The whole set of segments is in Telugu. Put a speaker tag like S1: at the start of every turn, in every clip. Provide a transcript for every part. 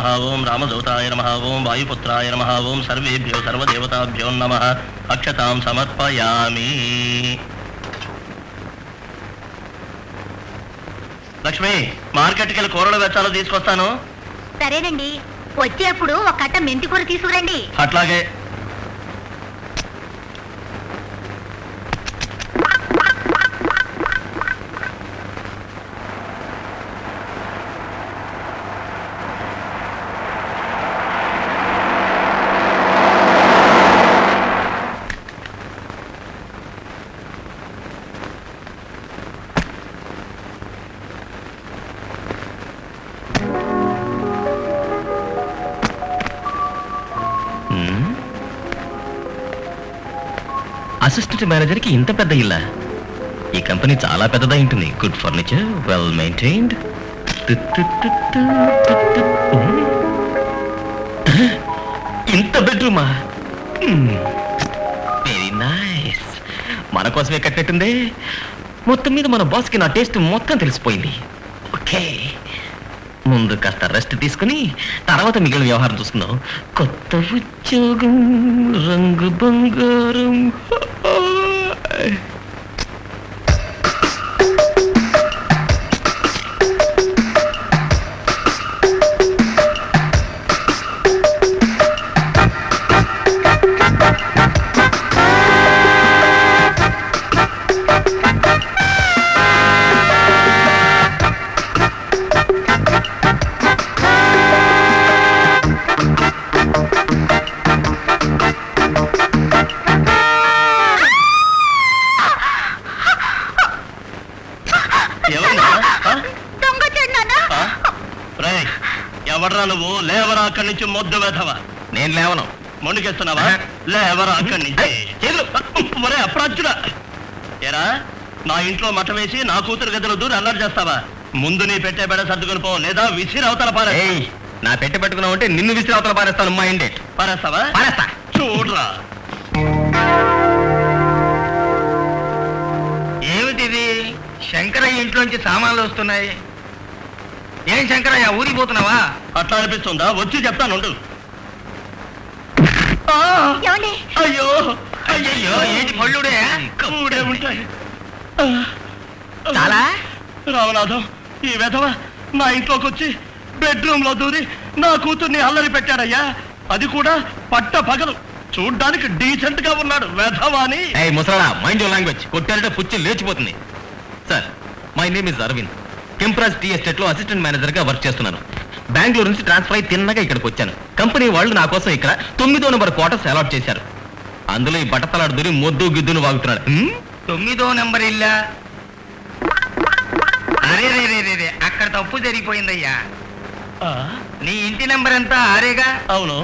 S1: నమః, ఓం రామదూతాయ నమః, ఓం వాయుపుత్రాయ నమః, ఓం సర్వేభ్యో సర్వదేవతాభ్యో నమః. అక్షతాం సమర్పయామి. లక్ష్మి, మార్కెట్కి వెళ్ళి కూరలు వెచ్చాలో తీసుకొస్తాను.
S2: సరేనండి, వచ్చేప్పుడు ఒక కట్ట మెంతి కూర తీసుకురండి.
S1: అట్లాగే.
S3: అసిస్టెంట్ మేనేజర్కి ఇంత పెద్ద ఇల్లా? ఈ కంపెనీ చాలా పెద్దదై ఉంటుంది. Good furniture, well maintained. ఇంత బెడ్రూమా? Very nice. మన కోసమే కట్టినట్టుంది. మొత్తం మీద మన బాస్కి నా టేస్ట్ మొత్తం తెలిసిపోయింది. ఓకే, ముందు కాస్త రెస్ట్ తీసుకుని తర్వాత మిగిలిన వ్యవహారం చూసుకుందాం. కొత్త ఉద్యోగం, రంగు బంగారం.
S1: ఎవడరా నువ్వు? లేవరా అక్కడి నుంచి, మొద్దు వెధవా.
S3: నేను లేవను.
S1: మొండికేస్తున్నావా? లేవరా అక్కడి నుంచి. మరే అప్రాచ్యుడా. ఏరా, నా ఇంట్లో మఠ వేసి నా కూతురు గదిలో దూరి అల్లరి చేస్తావా? ముందు నీ పెట్టే బెడ సర్దుకుని పో, లేదా విసిరి అవతల పారే.
S3: నా పెట్టె పెట్టుకున్నావు అంటే నిన్ను విసిరి అవతల పారేస్తాను. మా ఇండే
S1: పారేస్తావా?
S3: పారేస్తా.
S1: చూడరా.
S4: ఏమిటిది? శంకరయ్య ఇంట్లోంచి సామాన్లు వస్తున్నాయి. ఏం శంకరయ్య, ఊరిపోతున్నావా?
S1: అట్లా అనిపిస్తుందా? వచ్చి చెప్తానుండు.
S4: అయ్యో అయ్యో, ఏంటి పళ్ళుడే?
S1: ఊడే ఉంటాయి.
S4: చాలా
S1: రామనాథం, ఈ వెధవ నా ఇంట్లోకి వచ్చి బెడ్రూమ్ లో దూరి నా కూతుర్ని అల్లరి పెట్టాడయ్యా. అది కూడా పట్ట పగలు. చూడ్డానికి డీసెంట్ గా ఉన్నాడు వెధవాని.
S3: ముసలా, మైండ్ యువర్ లాంగ్వేజ్. కొట్టారంటే పుచ్చి లేచిపోతుంది. Sir, my name is Aravind. Kempraj tea estate లో అసిస్టెంట్ మేనేజర్ గా వర్క్ చేస్తున్నాను. బెంగళూరు నుంచి ట్రాన్స్ఫర్ అయి తిన్నగా ఇక్కడికి వచ్చాను. కంపెనీ వాళ్ళు నా కోసం ఇక్కడ 9వ నెంబర్ క్వార్టర్స్ అలాట్ చేశారు. అందులో ఈ బట్టతలాడు దూరి మొద్దు గిద్దును వాగుతున్నాడు.
S4: 9వ నెంబర్ ఇల్లా? అరే రే రే రే రే, అక్కడ తప్పు జరిగిపోయిందయ్యా. నీ ఇంటి నెంబర్ ఎంత? ఆరేగా.
S1: అవును.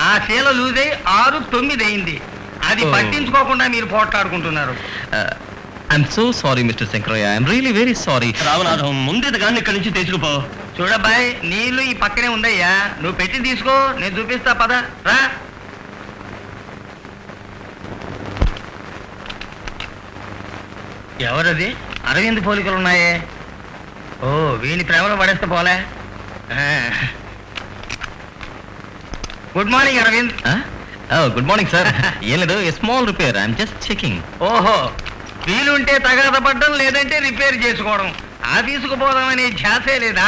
S4: ఆ శీల లూజ్ అయి 6, 9 అయింది. అది పట్టించుకోకుండా మీరు పోట్లాడుకుంటున్నారు.
S3: I'm so sorry mister Shankaraiah. I'm really very sorry.
S1: Ramanatham, ముందు కానీ ఇక్కడి నుంచి తీసుకుపో.
S4: చూడబ్బాయ్, నీళ్ళు ఈ పక్కనే ఉందయ్యా. నువ్వు పెట్టి తీసుకో, నేను చూపిస్తా. పద రా. ఎవరది? అరవింద్ పోలికలు ఉన్నాయే. ఓ, వీని ప్రేమలో పడేస్తే పోలే. Good morning Aravind.
S3: Good morning sir. ఏం లేదు, small repair. I'm just checking.
S4: ఓహో, వీలుంటే తగాద పడ్డం, లేదంటే రిపేర్ చేసుకోవడం. ఆఫీసుకు పోదామనే ధ్యాసే లేదా?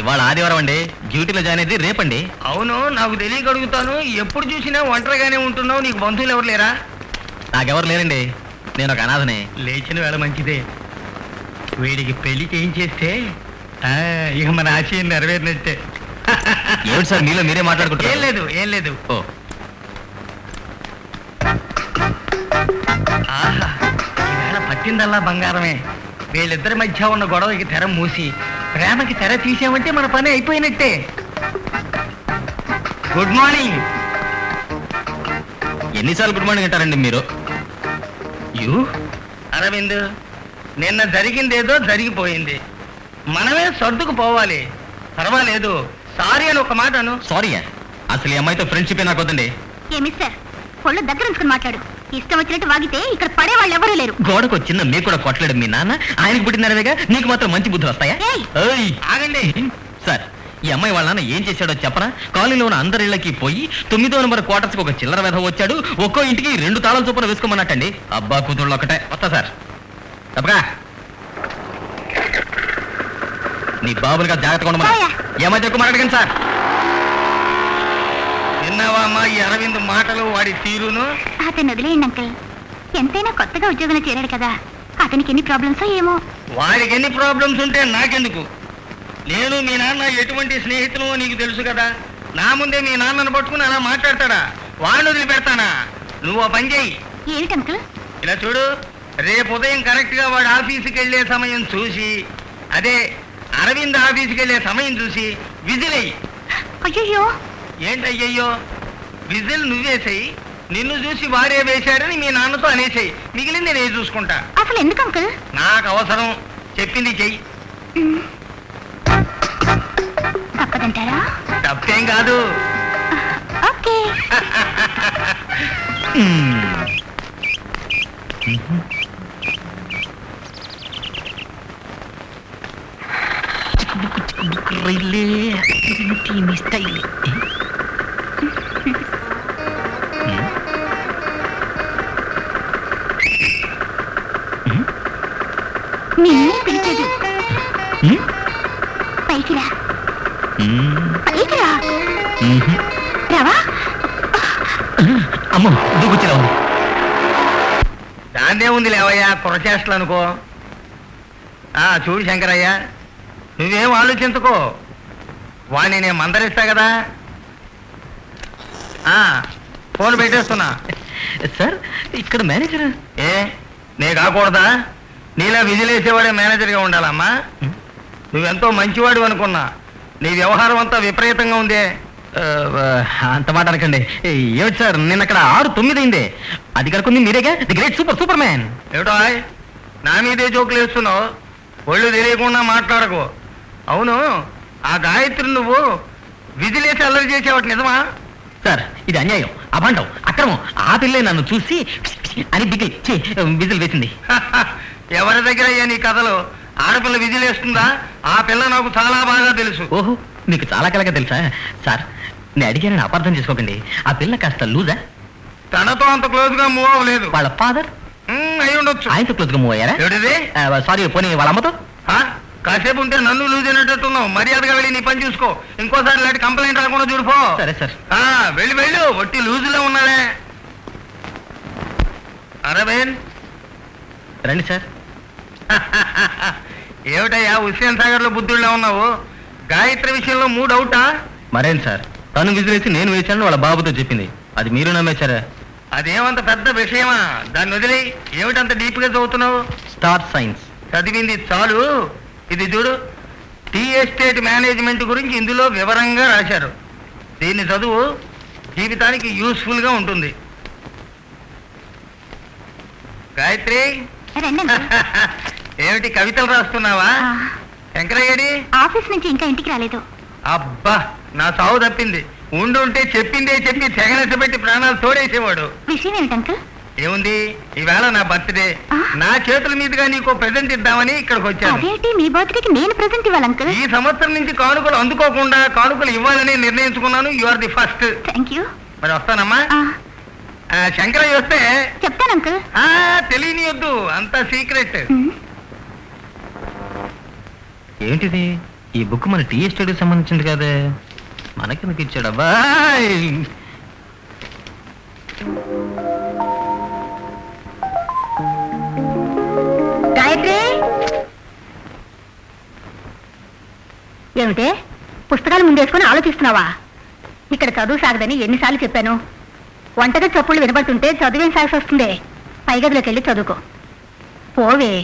S3: ఇవాళ ఆదివారం అండి, డ్యూటీలో జాయిన్ అయింది రేపండి.
S4: అవును, నాకు తెలియక అడుగుతాను. ఎప్పుడు చూసినా ఒంటరిగానే ఉంటున్నావు. నీకు బంధువులు ఎవరు లేరా?
S3: నాకెవరు లేరండి, నేను ఒక అనాథనే.
S4: లేచిన వేళ మంచిదే. వీడికి పెళ్లి చేయించేస్తే ఇక మన ఆశయం నెరవేరినట్టే.
S3: ఏమిటి సార్ మీలో మీరే మాట్లాడుకుంటారు?
S4: ఏం లేదు, ఏం లేదు.
S3: ఓ,
S4: ఆహా, ఈవేళ పట్టిందల్లా బంగారమే. వీళ్ళిద్దరి మధ్య ఉన్న గొడవకి తెర మూసి ప్రేమకి తెర తీసామంటే మన పని అయిపోయినట్టే. Good morning.
S3: ఎన్నిసార్లు గుడ్ మార్నింగ్ అంటారండి మీరు?
S4: యూ అరవింద్, నిన్న జరిగిందేదో జరిగిపోయింది. మనమే సర్దుకు పోవాలి. పర్వాలేదు, సారీ అని ఒక మాట అను.
S3: సారీ, అసలు ఈ అమ్మాయితో ఫ్రెండ్షిప్ నాకు వద్దండి.
S2: మిస్టర్, కొళ్ళు దగ్గర ఉంచుకుని మాట్లాడు. ఇష్టం వచ్చినట్టు వాగితే ఇక్కడ పడే వాళ్ళు ఎవరూ లేరు.
S3: గోడకు వచ్చిన మీకు కూడా కొట్టలేడు మీ నాన్న. ఆయనకు పుట్టినవేగా, నీకు మాత్రం మంచి బుద్ధులు వస్తాయా?
S4: ఆగండి
S3: సార్, ఈ అమ్మాయి వాళ్ళ నాన్న ఏం చేశాడో చెప్పనా? కాలనీలో ఉన్న అందరి ఇళ్ళకి పోయి 9వ నెంబర్ క్వార్టర్స్ కి ఒక చిల్లర వెధవ వచ్చాడు. ఒక్కో ఇంటికి 2 తాళాల చొప్పున వేసుకోమన్నట్టండి. అబ్బా కూతుళ్ళు ఒకటే. వస్తా సార్. తప్పగా నీ బాబులుగా జాగ్రత్తగా ఉండమని ఏమైతే ఎక్కువ మాట్లాడకండి సార్.
S4: విన్నావా అమ్మా ఈ అరవింద్ మాటలు, వాడి తీరును?
S2: అతను వదిలేయండి అంకుల్. ఎంతైనా కొత్తగా ఉద్యోగంలో చేరాడు కదా, అతనికి ఎన్ని ప్రాబ్లమ్స్ ఏమో.
S4: వాడికి ఎన్ని ప్రాబ్లమ్స్ ఉంటే నాకెందుకు? నేను మీ నాన్న ఎటువంటి స్నేహితులు నీకు తెలుసు కదా. నా ముందే మీ నాన్నను పట్టుకుని అలా మాట్లాడతాడా? వాడిని వదిలిపెడతానా? నువ్వు ఆ పని చెయ్యి.
S2: ఏమిటి అంకుల్?
S4: ఇలా చూడు, రేపు ఉదయం కరెక్ట్ గా వాడు ఆఫీసుకి వెళ్ళే సమయం చూసి, అదే అరవింద్ ఆఫీసుకి వెళ్ళే సమయం చూసి విజిల్ అయ్యి.
S2: అయ్యో,
S4: ఏంటయ్యో? విజిల్ నువ్వేసేయి, నిన్ను చూసి వాడే వేశాడని మీ నాన్నతో అనేసేయి. మిగిలింది నేను చూసుకుంటా.
S2: అసలు ఎందుకు అంకుల్?
S4: నాకు అవసరం, చెప్పింది చెయ్యి.
S2: తప్పదంటారా?
S4: తప్పేం కాదు.
S2: ఓకే. నిన్నే పిలిచేది. పైకి రా, పైకి రా. రావా?
S3: అమ్మో దూకుచ్చిరా ఉంది.
S4: దాన్నే ఉంది లేవయ్యా, కురచేష్టలు అనుకో. చూడు శంకరయ్య, నువ్వేం ఆలోచించుకో, వాడిని నేను మందరిస్తా కదా. ఫోన్ పెట్టేస్తున్నా.
S3: సార్ ఇక్కడ మేనేజర్
S4: నే కాకూడదా? నీలా విజిలేసేవాడే మేనేజర్గా ఉండాలమ్మా. నువ్వెంతో మంచివాడు అనుకున్నా, నీ వ్యవహారం అంతా విపరీతంగా ఉందే.
S3: అంత మాట అనకండి. ఏమిటి సార్, నిన్న అక్కడ 6-9 అయిందే. అది కనుకుంది మీరేగా, ది గ్రేట్ సూపర్ మ్యాన్.
S4: ఏమిటో నా మీదే జోకులు వేస్తున్నావు? ఒళ్ళు తెలియకుండా మాట్లాడకు. అవును, ఆ గాయత్రి నువ్వు విజిలేసి అల్లరి చేసేవాటి నిజమా?
S3: సార్ ఇది అన్యాయం, అభండం, అక్రమం. ఆ పిల్లే నన్ను చూసి అని విజిల్ వేసింది.
S4: ఎవరి దగ్గర అయ్యా నీ కథలు? ఆడపిల్ల విజిలేస్తుందా? ఆ పిల్ల నాకు చాలా బాగా తెలుసు.
S3: ఓహో, మీకు చాలా కలగా తెలుసా? సార్ నేను అడిగానని అపార్థం చేసుకోకండి. ఆ పిల్ల కాస్త లూజా?
S4: తనతో అంత క్లోజ్ గా మూవ్ అవ్వలేదు.
S3: వాళ్ళ ఫాదర్
S4: అయి ఉండొచ్చు.
S3: ఆయనతో క్లోజ్ గా మూవ్ అయ్యారా?
S4: ఏమిటిది?
S3: సారీ, పోనీ వాళ్ళ అమ్మతో?
S4: కాసేపు ఉంటే నన్ను లూజ్ అయినట్టున్నావు. మర్యాదగా వెళ్ళి నీ పని చూసుకో. ఇంకోసారి ఇలాంటి కంప్లైంట్ రాకుండా చూడిపో.
S3: సరే సార్.
S4: వెళ్ళి వెళ్ళు, ఒట్టి లూజులో ఉన్నాడే. అరవింద్
S3: రండి సార్.
S4: ఏమిటయ్యా హుస్సేన్ సాగర్ లో బుద్ధుల్లో ఉన్నావు? గాయత్రి విషయంలో మూడు అవుటా?
S3: మరేం సార్, తను విజిలేసి నేను వేశాను వాళ్ళ బాబుతో చెప్పింది. అది మీరు నమ్మేశారా?
S4: అదేమంత పెద్ద విషయమా? దాన్ని వదిలి ఏమిటంత డీప్ గా చదువుతున్నావు?
S3: స్టార్ సైన్స్
S4: చదివింది చాలు. ఇది చూడు, టీ ఎస్టేట్ మేనేజ్మెంట్ గురించి ఇందులో వివరంగా రాశారు. దీన్ని చదువు, జీవితానికి యూస్ఫుల్ గా ఉంటుంది. గాయత్రి,
S2: రండి.
S4: ఏమిటి కవితలు రాస్తున్నావా? శంకరయ్యడి
S2: ఆఫీస్ నుంచి ఇంకా ఇంటికి రాలేదు.
S4: అబ్బా, నా సావు తప్పింది. ఉండుంటే చెప్పిందే చెప్పి తెగనెసబెట్టి ప్రాణాలు తోడేసేవాడు.
S2: విషయం ఏమిటి అంకుల్?
S4: ఏముంది, ఈవేళ నా బర్త్డే. నా చేతుల మీదుగా నీకు ప్రెజెంట్ ఇద్దామని ఇక్కడికి వచ్చాను.
S2: అదేంటి, మీ బర్త్డేకి నేను ప్రెజెంట్ ఇవ్వాలి అంకుల్?
S4: ఈ సంవత్సరం నుంచి కానుకలు అందుకోకుండా కానుకలు ఇవ్వాలని నిర్ణయించుకున్నాను. You are the first.
S2: Thank you.
S4: మరి వస్తానమ్మా. శంకరయ్య వస్తే
S2: చెప్తాను అంకుల్.
S4: తెలియనియొద్దు, అంతా సీక్రెట్.
S3: ఏంటిది? ఈ బుక్ మన టీ ఎస్టేట్కి సంబంధించింది కాదే, మనకెందుకు ఇచ్చాడబ్బా?
S2: గాయత్రి, ఏమిటే పుస్తకాలు ముందేసుకొని ఆలోచిస్తున్నావా? ఇక్కడ చదువు సాగదని ఎన్నిసార్లు చెప్పాను. వంటగా చప్పుళ్ళు వినబడుతుంటే చదువేం సాగసి వస్తుంది. పై గదిలోకి వెళ్ళి చదువుకో. పోవే.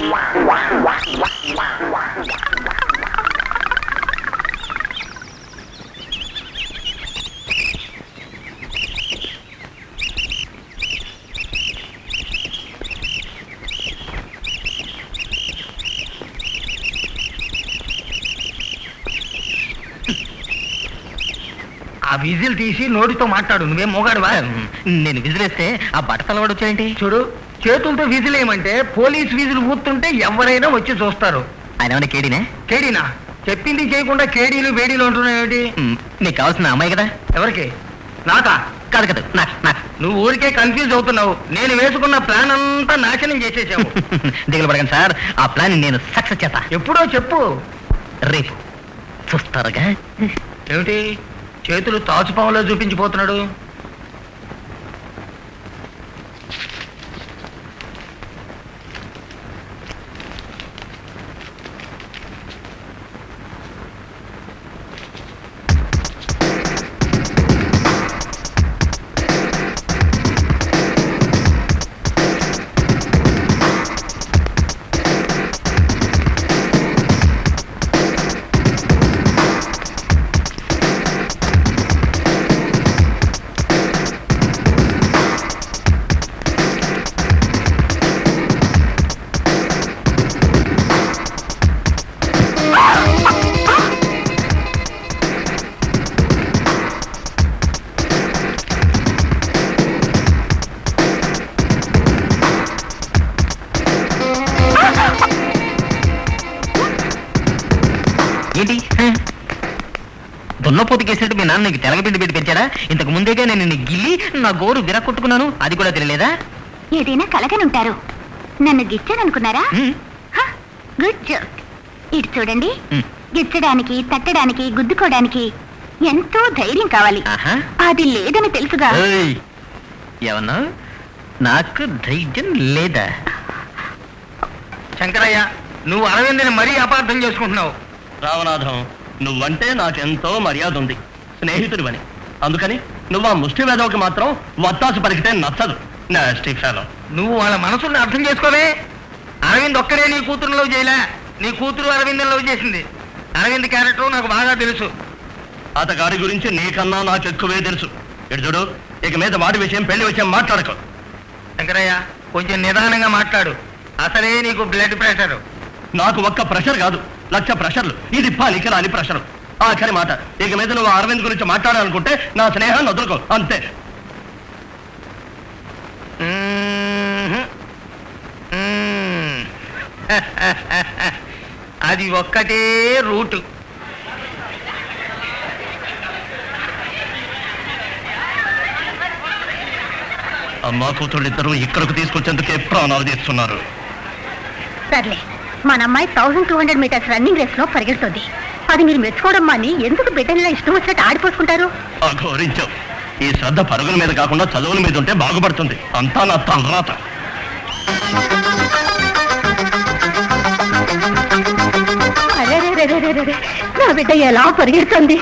S4: ఆ విజిల్ తీసి నోటితో మాట్లాడు. నువ్వేం మోగాడువా?
S3: నేను విజిలేస్తే ఆ బట్టతలవాడు వచ్చాయంటి.
S4: చూడు, చేతులతో విజిల్ ఏమంటే పోలీస్ విజిల్ ఊతుంటే ఎవరైనా వచ్చి చూస్తారు.
S3: ఆయన ఏమైనా కేడినే?
S4: కేడీనా? చెప్పింది చేయకుండా కేడీలు వేడీలు అంటున్నాయేమిటి?
S3: నీకు కావాల్సిన అమ్మాయి కదా?
S4: ఎవరికి? నాకా?
S3: కాదు కదా, నాకు నాకు.
S4: నువ్వు ఊరికే కన్ఫ్యూజ్ అవుతున్నావు. నేను వేసుకున్న ప్లాన్ అంతా నాశనం చేసేసావు.
S3: దిగులు పడకండి సార్, ఆ ప్లాన్ నేను సక్సెస్ చేస్తా.
S4: ఎప్పుడో చెప్పు.
S3: రేపు చూస్తారుగా.
S4: ఏమిటి చేతులు తాచుపాములో చూపించిపోతున్నాడు?
S3: ఏంటి దున్నపోతు కేసినట్టు మీ నాన్న నీకు తెలగపిండి పెట్టి పెంచాడా? ఇంతకు ముందేగా నేను నీ గిల్లి నా గోరు విరగొట్టుకున్నాను, అది కూడా తెలియలేదా?
S2: ఏదైనా కలగనుంటారు. నన్ను గిచ్చాననుకున్నారా? Good joke. ఇటు చూడండి. గిచ్చడానికి, తట్టడానికి, గుద్దుకోవడానికి ఎంతో ధైర్యం కావాలి.
S3: ఆహా.
S2: అది లేదని తెలుసుగా.
S3: ఏయ్, ఏమన్నా? నాకు ధైర్యం లేదా?
S4: శంకరయ్య, నువ్వు అరవిందని మరీ అపార్థం చేసుకుంటున్నావు.
S1: రామనాథం, నువ్వంటే నాకెంతో మర్యాద ఉంది, స్నేహితుడివని. అందుకని నువ్వు ఆ ముష్టి వేదవకి మాత్రం వత్తాసు పలికితే నచ్చదు. Nasty fellow.
S4: నువ్వు వాళ్ళ మనసుల్ని అర్థం చేసుకోవే. అరవింద్ ఒక్కడే నీ కూతురు లవ్ చేయలే, నీ కూతురు అరవింద్ లవ్ చేసింది. అరవింద్ క్యారెక్టర్ నాకు బాగా తెలుసు.
S1: అతగారి గురించి నీకన్నా నాకు ఎక్కువే తెలుసు. ఇటు చూడు, ఇక మీద వాడి విషయం, పెళ్లి విషయం మాట్లాడకు.
S4: శంకరయ్య, కొంచెం నిదానంగా మాట్లాడు. అసలే నీకు బ్లడ్ ప్రెషర్.
S1: నాకు ఒక్క ప్రెషర్ కాదు, 1,00,000 ప్రెషర్లు. ఇది పనికి రాని ప్రెషర్. ఆఖరి మాట, ఇక మీద నువ్వు అరవింద్ గురించి మాట్లాడాలనుకుంటే నా స్నేహాన్ని వదులుకో, అంతే.
S4: అది ఒక్కటే రూటు.
S1: అమ్మా కూతుళ్ళిద్దరూ ఇక్కడికి తీసుకొచ్చేందుకే ప్రాణాలు తీస్తున్నారు.
S2: సర్లే, మన అమ్మాయి 1200 మీటర్స్ రన్నింగ్ రేస్ లో పరిగెడుతుంది. అది మీరు మెచ్చుకోవడం మాని ఎందుకు బిడ్డనిలా ఇష్టం వచ్చినట్టు ఆడిపోసుకుంటారు?
S1: అఘోరించావు. ఈ శ్రద్ధ పరుగుల మీద కాకుండా చదువుల మీద ఉంటే బాగుపడుతుంది. అంతా నా తలరాత.
S2: అరెరెరెరెరెరె, నా బిడ్డ ఎలా పరిగెడుతుంది!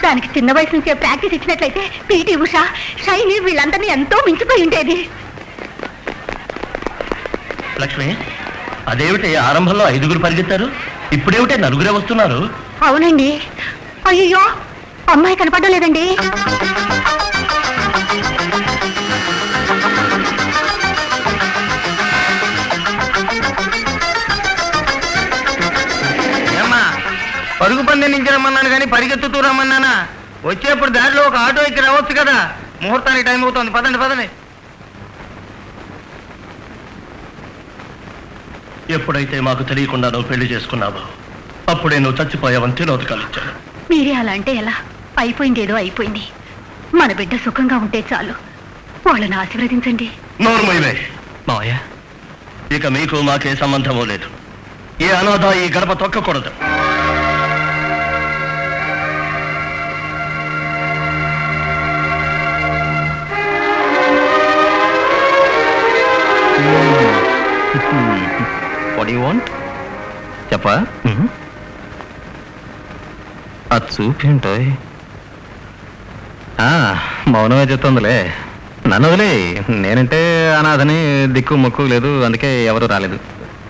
S2: దానికి చిన్న వయసు నుంచే ప్రాక్టీస్ ఇచ్చినట్లయితే పీటీ ఉష, షైని వీళ్ళందరినీ ఎంతో మించిపోయి ఉండేది.
S1: లక్ష్మి, అదేమిటి ఆరంభంలో 5గురు పరిగెత్తారు, ఇప్పుడేమిటే 4గురే వస్తున్నారు?
S2: అవునండి. అయ్యో, అమ్మాయి కనపడడం లేదండి.
S4: ఏమ్మా, పరుగు పందెం నుంచి రమ్మన్నాను కానీ పరిగెత్తుతూ రమ్మన్నానా? వచ్చేప్పుడు దారిలో ఒక ఆటో ఎక్కి రావచ్చు కదా. ముహూర్తానికి టైం అవుతుంది. పదండి పదండి.
S1: ఎప్పుడైతే మాకు తెలియకుండా నువ్వు పెళ్లి చేసుకున్నావో అప్పుడే నువ్వు చచ్చిపోయావని తిలోదకాలు ఇచ్చాను.
S2: మీరే అలా అంటే ఎలా? అయిపోయింది ఏదో అయిపోయింది. మన బిడ్డ సుఖంగా ఉంటే చాలు. వాళ్ళని ఆశీర్వదించండి.
S1: నోర్మైవే
S3: మావయ్య,
S1: ఇక మీకు మాకే సంబంధమూ లేదు. ఏ అనాథ ఈ గడప తొక్కకూడదు.
S3: What you want? చెప్పా. అది చూపింటాయి. మౌనమే చెప్తుందిలే. నన్ను వదిలే, నేనంటే అనాథని, దిక్కు మొక్కు లేదు, అందుకే ఎవరు రాలేదు.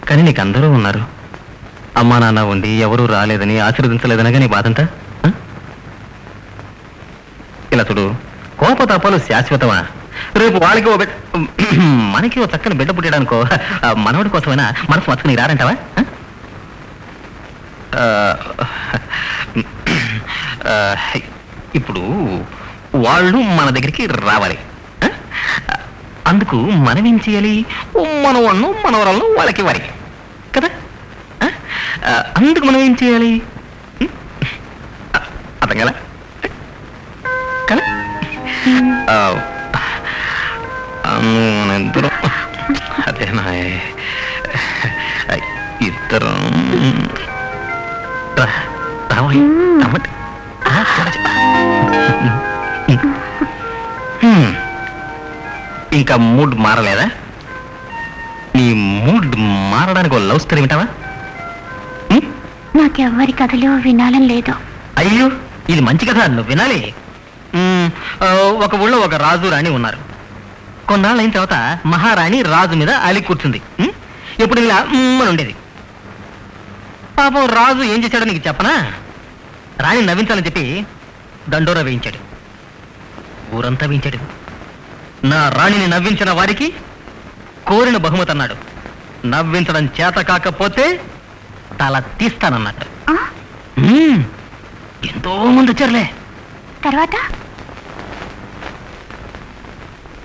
S3: కానీ నీకు అందరూ ఉన్నారు. అమ్మా నాన్న ఉండి ఎవరూ రాలేదని, ఆశీర్వదించలేదనగా నీ బాధంతా ఆ? ఇలా చూడు, కోపతాపాలు శాశ్వతమా? రేపు వాళ్ళకి ఓ బిడ్డ మనకి ఓ చక్కని బిడ్డ పుట్టాడనుకో, మనవడి కోసమైనా మనసు మచ్చుకుని రారంటావా? ఇప్పుడు వాళ్ళు మన దగ్గరికి రావాలి. అందుకు మనం ఏం చేయాలి? మనవాళ్ళను మనవరాలను వాళ్ళకి ఇవ్వాలి కదా. అందుకు మనం ఏం చేయాలి? అర్థం కదా కదా? మనిద్దరం అదేనా ఇద్దరం రావాలి. ఇంకా మూడ్ మారలేదా? నీ మూడ్ మారడానికి లవ్ స్టోరీ వింటావా?
S2: నాకెవ్వరి కథలు వినాలని లేదు.
S3: అయ్యో, ఇది మంచి కథ, నువ్వు వినాలి. ఒక ఊళ్ళో ఒక రాజు రాణి ఉన్నారు. కొన్నాళ్ళు అయిన తర్వాత మహారాణి రాజు మీద అలి కూర్చుంది. ఎప్పుడు ఇలా అని ఉండేది. పాపం రాజు ఏం చేశాడో నీకు చెప్పనా? రాణి నవ్వించాలని చెప్పి దండోరా వేయించాడు, ఊరంతా వేయించాడు. నా రాణిని నవ్వించిన వారికి కోరిన బహుమతి అన్నాడు. నవ్వించడం చేత కాకపోతే తల తీస్తానన్నట్టు. ఎంతో మంది వచ్చారులే.
S2: తర్వాత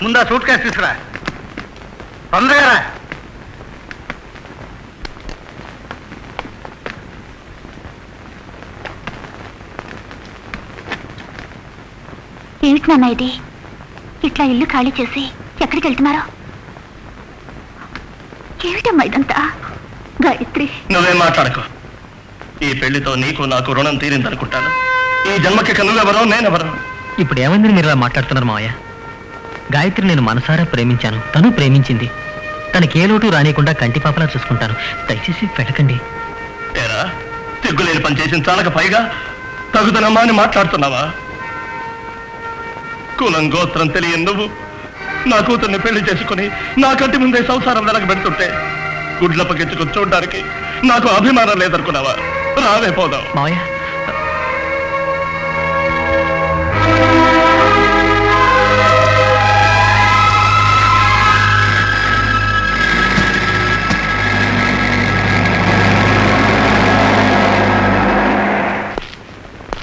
S4: ముందా సూట్ కేసు తీసుకురా, తొందరగా రా.
S2: ఏమిటి నాన్న ఇది? ఇట్లా ఇల్లు ఖాళీ చేసి ఎక్కడికి వెళ్తున్నారో? ఏమిటమ్మా ఇదంతా? గాయత్రి,
S1: నువ్వేం మాట్లాడకు. ఈ పెళ్లితో నీకు నాకు రుణం తీరిందనుకుంటాను. ఈ జన్మకి నువ్వెవరో నేనెవరో.
S3: ఇప్పుడు ఏమైందని మీరు ఇలా మాట్లాడుతున్నారు మావయ్య? గాయత్రి నేను మనసారా ప్రేమించాను, తను ప్రేమించింది. తనకే లోటు రానియకుండా కంటిపాపలా చూసుకుంటాను. దయచేసి పెట్టకండి.
S1: ఏరా, సిగ్గులేని పని చేసిన చాలక పైగా తగుదనమ్మా అని మాట్లాడుతున్నావా? కులం గోత్రం తెలియని నువ్వు నా కూతుర్ని పెళ్లి చేసుకుని నా కంటి ముందే సంసారం వెనకబెడుతుంటే గుడ్ల పకెత్తుకుని చూడడానికి నాకు అభిమానం లేదనుకున్నావా? రావే పోదాం.
S3: మావయ్య,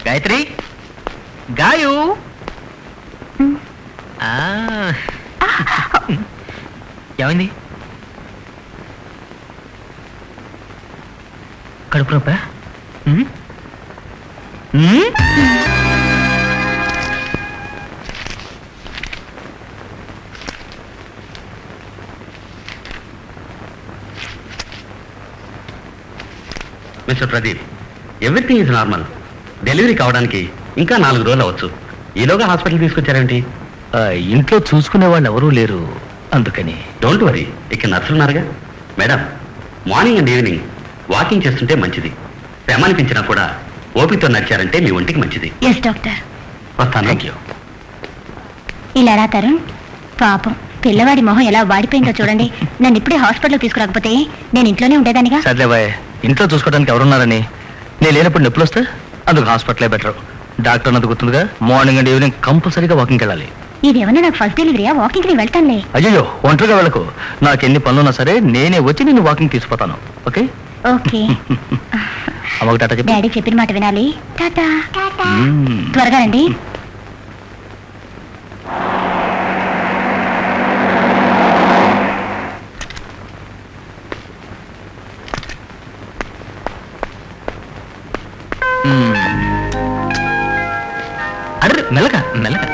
S3: గాయత్రి, గాయు. ఏమైంది? కడుపు నొప్పా?
S5: Mister Pradeep, everything is normal. Delivery కావడానికి ఇంకా 4 రోజులు అవ్వచ్చు. ఈలోగా హాస్పిటల్ తీసుకొచ్చారేంటి?
S3: ఇంట్లో చూసుకునే వాళ్ళు ఎవరూ లేరు, అందుకని.
S5: డోంట్ వరీ, ఇక్కడ నర్సులున్నారుగా. Madam, morning and evening walking చేస్తుంటే మంచిది. శ్రమ అనిపించినా కూడా ఓపికతో నడిచారంటే మీ ఒంటికి మంచిది.
S2: Yes doctor.
S5: వస్తాను.
S3: Thank you.
S2: ఇలా రా తరుణ్. పాపం పిల్లవాడి మొహం ఎలా వాడిపోయిందో చూడండి. నన్ను ఇప్పుడే హాస్పిటల్ తీసుకురాకపోతే నేను ఇంట్లోనే ఉండేదానిగా.
S3: సర్లే బాయ్, ఇంట్లో చూసుకోవడానికి ఎవరున్నారని. నేను లేనప్పుడు నొప్పులు వస్తే అందుకు హాస్పిటలే బెటర్. డాక్టర్ అన్నది గుర్తుందిగా, మార్నింగ్ అండ్ ఈవినింగ్ కంపల్సరీగా వాకింగ్కి వెళ్ళాలి.
S2: ఇదేమన్నా నాకు ఫస్ట్ డెలివరీయా? వాకింగ్కి వెళ్తానులే.
S3: అయ్యో, ఒంటరిగా వెళ్ళకు. నాకు ఎన్ని పనులున్నా సరే నేనే వచ్చి నిన్ను వాకింగ్ తీసుకుపోతాను. Okay
S2: okay.
S3: అమ్మకు టాటా చెప్పు.
S2: డాడీ చెప్పిన మాట వినాలి. టాటా. త్వరగా రండి.
S3: అర్రే, మెల్లగా మెల్లగా.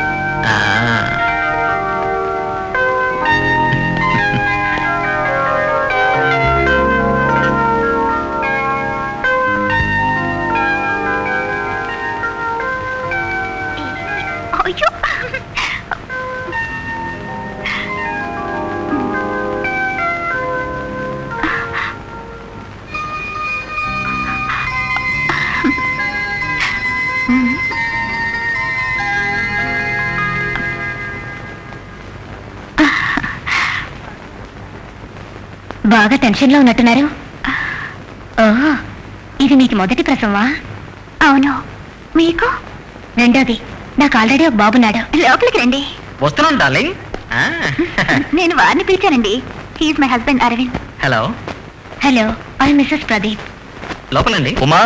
S2: బాగా టెన్షన్లో ఉన్నట్టున్నారు. ఓహో, ఇది మీకు మొదటి ప్రసవమా? అవును. మీకు? రెండోది. నాకు ఆల్రెడీ ఒక బాబున్నాడు. లోపలికి రండి.
S3: వస్తున్నాను డార్లింగ్.
S2: నేను వారిని పిలిచానండి. He's my husband Aravind.
S3: Hello.
S2: Hello, I Mrs Pradeep.
S3: లోపలండి.
S1: ఉమా,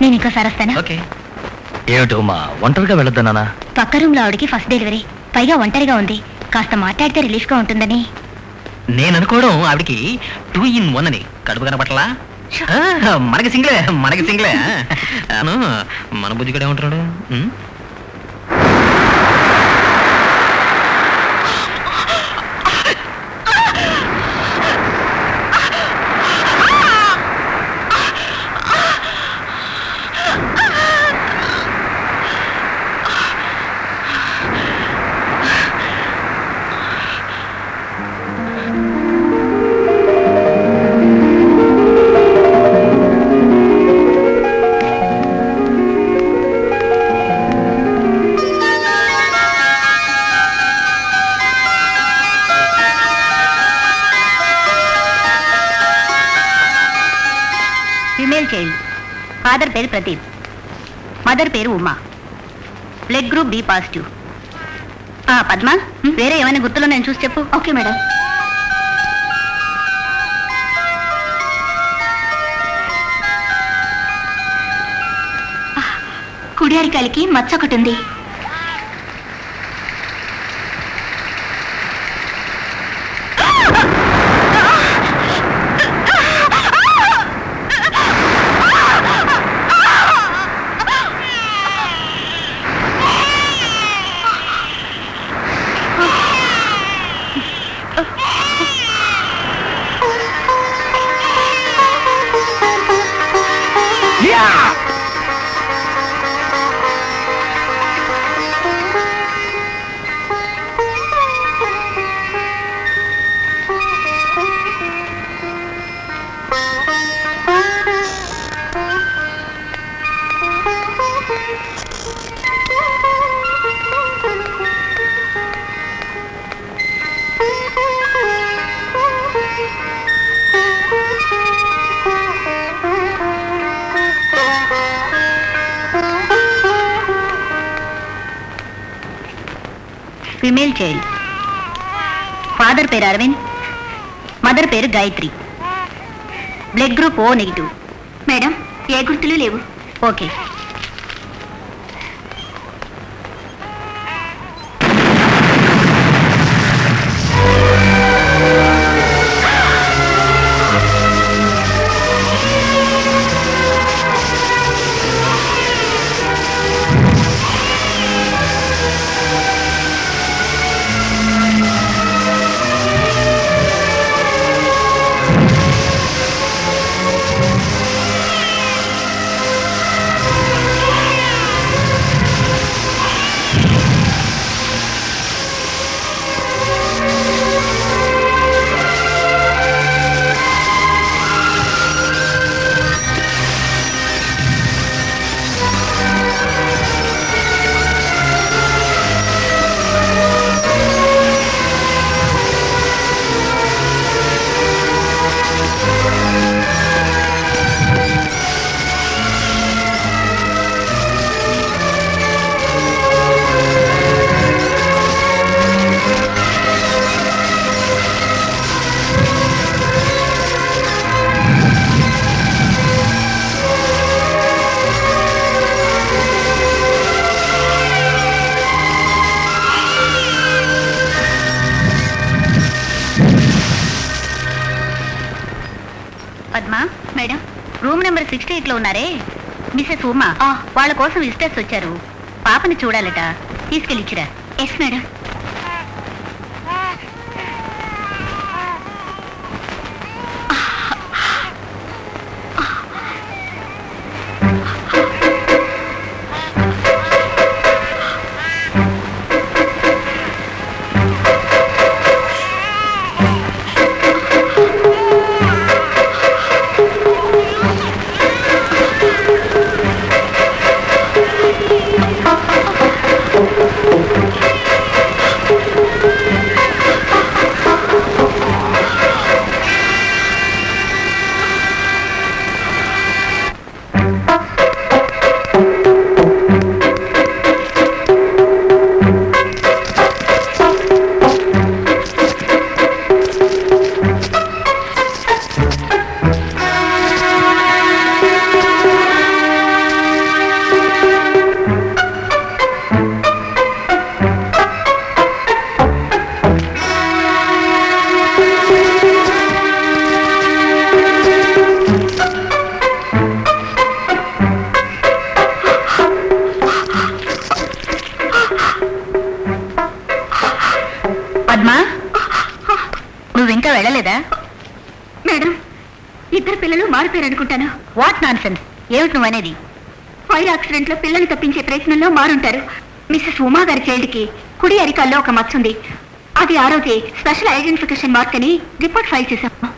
S2: నేను ఇంకోసారి వస్తాను.
S3: ఓకే.
S1: ఏమిటి ఉమా, ఒంటరిగా వెళ్ళొద్దన్నానా?
S2: పక్క రూమ్ లో ఆవిడకి ఫస్ట్ డెలివరీ, పైగా ఒంటరిగా ఉంది. కాస్త మాట్లాడితే రిలీఫ్ గా ఉంటుందని.
S3: నేను అనుకోవడం ఆవిడికి 2 in 1 అని. కడుపు కనపట్లా? మనకి సింగిలే. మన బుద్ధి కూడా ఏమంటున్నాడు?
S2: Female child. ఫాదర్ పేరు ప్రదీప్, మదర్ పేరు Uma. Blood group B positive. Padma, వేరే ఏమైనా గుర్తులో నేను చూసి చెప్పు. Okay madam. కుడి అరికాలికి మచ్చ ఒకటి ఉంది. Female child. ఫాదర్ పేరు అరవింద్, మదర్ పేరు Gayatri. Blood group O negative. Madam, ఏ గుర్తులు లేవు. Okay. Padma madam, room number 68 లో ఉన్నారే మిసెస్ ఉమా, వాళ్ళ కోసం విజిటర్స్ వచ్చారు. పాపని చూడాలట, తీసుకెళ్ళిచ్చిరా. Yes madam. ఇంకా వెళ్ళలేదా?
S6: మేడం, ఇద్దరు పిల్లలు మారిపోయారనుకుంటాను.
S2: వాట్ నాన్ సెన్స్, ఏమిటి నువ్వు అనేది?
S6: ఫైర్ యాక్సిడెంట్ లో పిల్లల్ని తప్పించే ప్రయత్నంలో మారుంటారు. మిస్సెస్ ఉమా గారి చైల్డ్కి కుడి అరికాల్లో ఒక మచ్చ ఉంది. అది ఆ రోజే స్పెషల్ ఐడెంటిఫికేషన్ మార్క్ అని రిపోర్ట్ ఫైల్ చేశాము.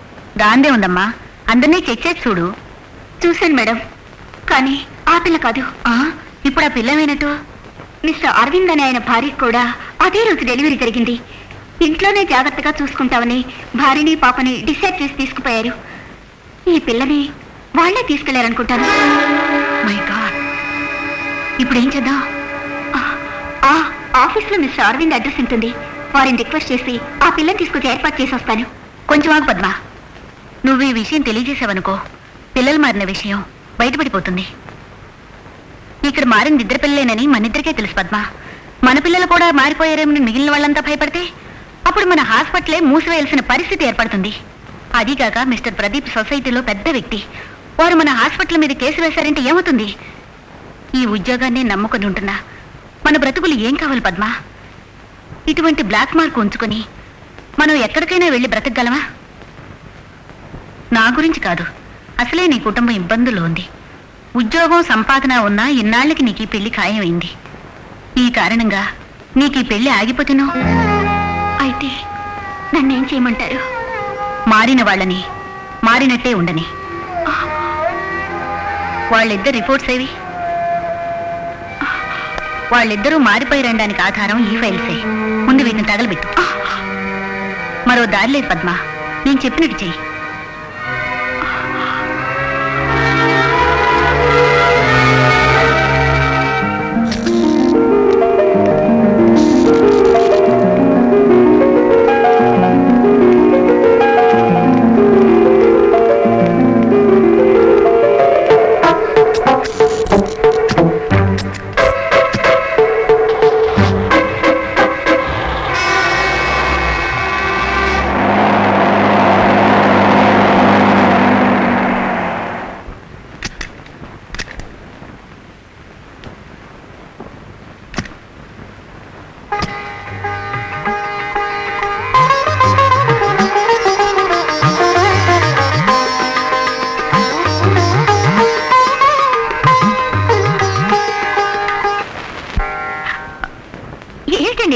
S2: దాందే ఉందమ్మా, అందరినీ చెక్ చేసి చూడు.
S6: చూశాను మేడం, కానీ ఆ పిల్ల కాదు.
S2: ఇప్పుడు ఆ పిల్లమైనట్టు?
S6: మిస్టర్ అరవింద్ అనే ఆయన భార్యకు కూడా అదే రోజు డెలివరీ జరిగింది. ఇంట్లోనే జాగ్రత్తగా చూసుకుంటామని భార్యని పాపని డిసైడ్ చేసి తీసుకుపోయారు. ఈ పిల్లని వాళ్లే తీసుకెళ్లారనుకుంటాను.
S2: మై గాడ్, ఇప్పుడు ఏం చేద్దాం?
S6: ఆఫీస్లో మిస్టర్ అరవింద్ అడ్రస్ ఉంటుంది. వారిని రిక్వెస్ట్ చేసి ఆ పిల్లని తీసుకొచ్చి ఏర్పాటు చేసి వస్తాను.
S2: కొంచెం ఆగు పద్మ. నువ్వు ఈ విషయం తెలియజేసావనుకో, పిల్లలు మారిన విషయం బయటపడిపోతుంది. ఇక్కడ మారింది ఇద్దరు పిల్లలేనని మనిద్దరికే తెలుసు పద్మ. మన పిల్లలు కూడా మారిపోయారేమని మిగిలిన వాళ్ళంతా భయపడితే అప్పుడు మన హాస్పిటలే మూసివేయాల్సిన పరిస్థితి ఏర్పడుతుంది. అదీగాక మిస్టర్ ప్రదీప్ సొసైటీలో పెద్ద వ్యక్తి. వారు మన హాస్పిటల్ మీద కేసు వేశారంటే ఏమవుతుంది? ఈ ఉద్యోగాన్ని నమ్ముకొని ఉంటున్నా మన బ్రతుకులు ఏం కావాలి పద్మ? ఇటువంటి బ్లాక్ మార్క్ ఉంచుకొని మనం ఎక్కడికైనా వెళ్ళి బ్రతకగలమా? నా గురించి కాదు, అసలే నీ కుటుంబం ఇబ్బందుల్లో ఉంది. ఉద్యోగం సంపాదన ఉన్నా ఇన్నాళ్ళకి నీకు ఈ పెళ్లి ఖాయమైంది. ఈ కారణంగా నీకు ఈ పెళ్లి ఆగిపోతేనో.
S6: అయితే నన్నేం చేయమంటారు?
S2: మారిన వాళ్ళని మారినట్టే ఉండని. వాళ్ళిద్దరు రిపోర్ట్స్ ఏవి? వాళ్ళిద్దరూ మారిపోయి ఆధారం ఈ ఫైల్సే. ముందు వీటిని తగలబెట్టు. మరో దారి లేదు పద్మ, నేను చెప్పినట్టు చెయ్యి.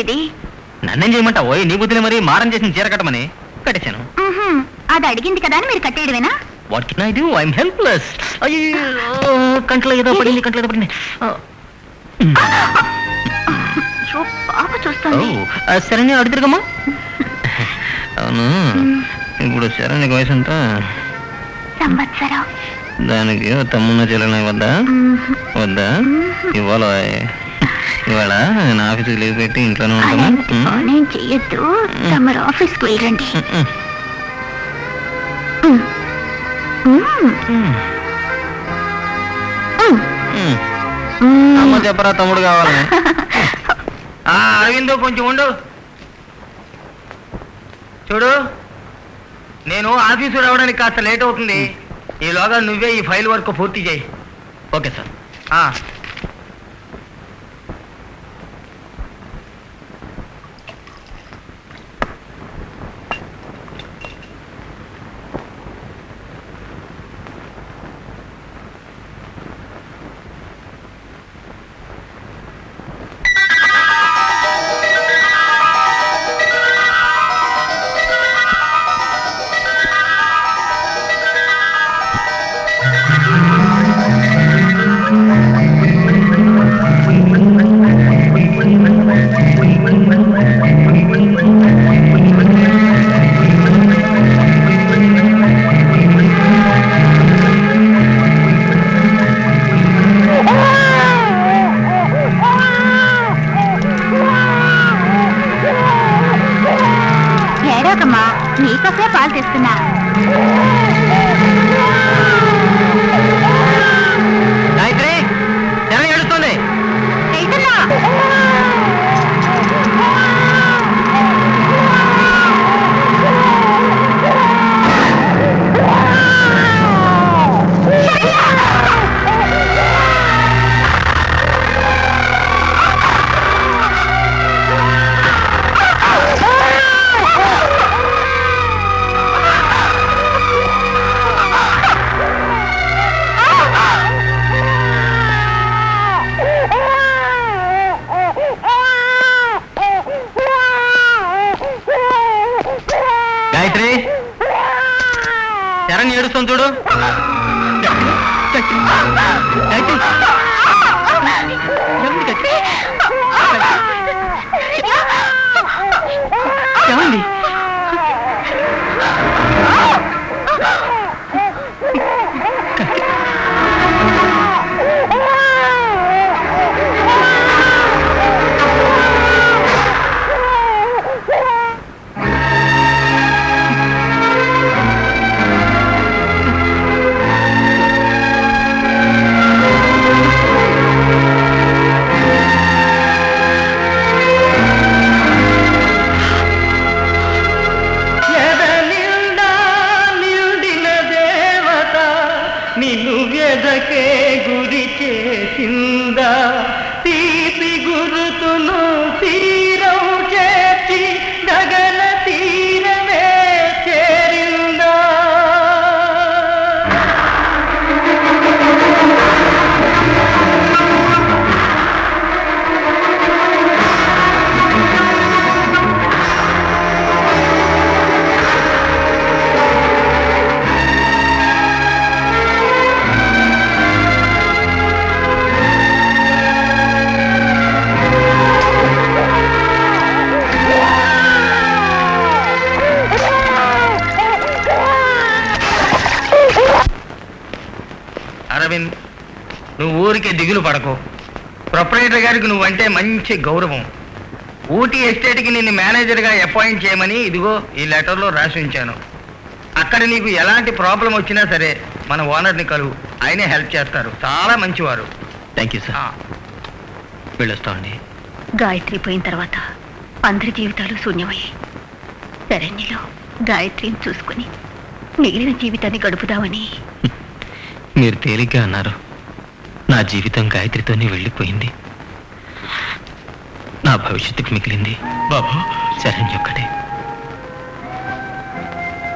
S6: ఇది
S3: నన్నేం చేయమంటా? ఓయ్ నీ బుద్ధిని మరి మారం చేసిన చీర కట్టమని కట్టేశాను.
S6: అది అడిగింది కదా అని మీరు కట్టేయడమేనా?
S3: What can I do? I'm helpless. కంట్లో ఏదో పడింది, కంట్లో ఏదో పడింది.
S6: పాప చూస్తుంది.
S3: శరణ్య అడు తిరగమ్మా. అవును, ఇప్పుడు శరణ్యకి వయసు ఎంత?
S6: సంవత్సరం.
S3: దానికి తమ్మున్న చెల్లెన వద్దా? వద్దా? ఇవాళ నేను ఆఫీస్కి లీవ్ పెట్టి ఇంట్లోనే ఉంటాను.
S6: నేను చెయ్యొద్దు, తమరు ఆఫీస్కి వెళ్ళండి.
S3: అమ్మ చెప్పరా తమ్ముడు కావాలని.
S4: అరవిందో కొంచెం ఉండు. చూడు, నేను ఆఫీసు రావడానికి కాస్త లేట్ అవుతుంది. ఈలోగా నువ్వే ఈ ఫైల్ వర్క్ పూర్తి చేయి.
S3: Okay sir.
S6: ఏడోకమ్మా, నీకోసమే పాలు తెస్తున్నా.
S3: గాయత్రి, శరణ్య ఏడుస్తోంది.
S4: గాయత్రి, శరణ్ ఏడుస్తాం చూడు.
S2: ఏమండి
S4: నిన్ను ఎదకే గురి చేసిందా, తీపి గురుతును తీరం చేర్చి గగన తీరమే చేరిందా. అరవింద్, నువ్వు ఊరికే దిగులు పడకు. ప్రొపరేటర్ గారికి నువ్వంటే మంచి గౌరవం. ఊటీ ఎస్టేట్కి నిన్ను మేనేజర్గా అపాయింట్ చేయమని ఇదిగో ఈ లెటర్లో రాసి ఉంచాను. అక్కడ నీకు ఎలాంటి ప్రాబ్లం వచ్చినా సరే మన ఓనర్ని కలువు, ఆయనే హెల్ప్ చేస్తారు. చాలా మంచివారు.
S3: Thank you sir. వెళ్ళొస్తామండి.
S2: గాయత్రి పోయిన తర్వాత అందరి జీవితాలు శూన్యమయ్యాయి. శరణ్యలో గాయత్రిని చూసుకుని మిగిలిన జీవితాన్ని గడుపుదామని.
S3: మీరు తేలిగ్గా అన్నారు. నా జీవితం గాయత్రితోనే వెళ్ళిపోయింది. నా భవిష్యత్తుకు మిగిలింది
S1: బాబు,
S3: శరణ్య ఒక్కటే.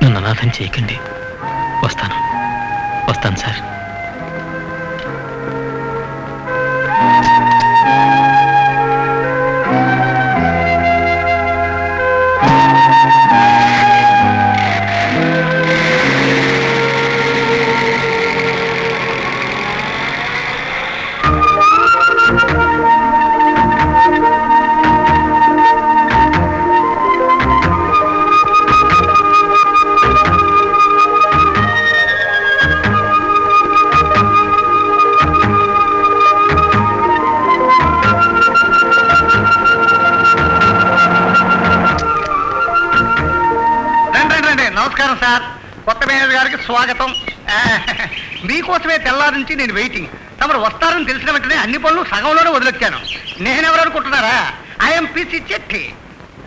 S3: నన్ను అనాథం చేయకండి. వస్తాను సార్.
S4: నమస్కారం సార్. కొత్త మేనేజర్ గారికి స్వాగతం. మీకోసమే తెల్లారి నుంచి నేను వెయిటింగ్. తమరు వస్తారని తెలిసిన వెంటనే అన్ని పనులు సగంలోనే వదిలొచ్చాను. నేనెవరు అనుకుంటున్నారా? I'm PC Chetty.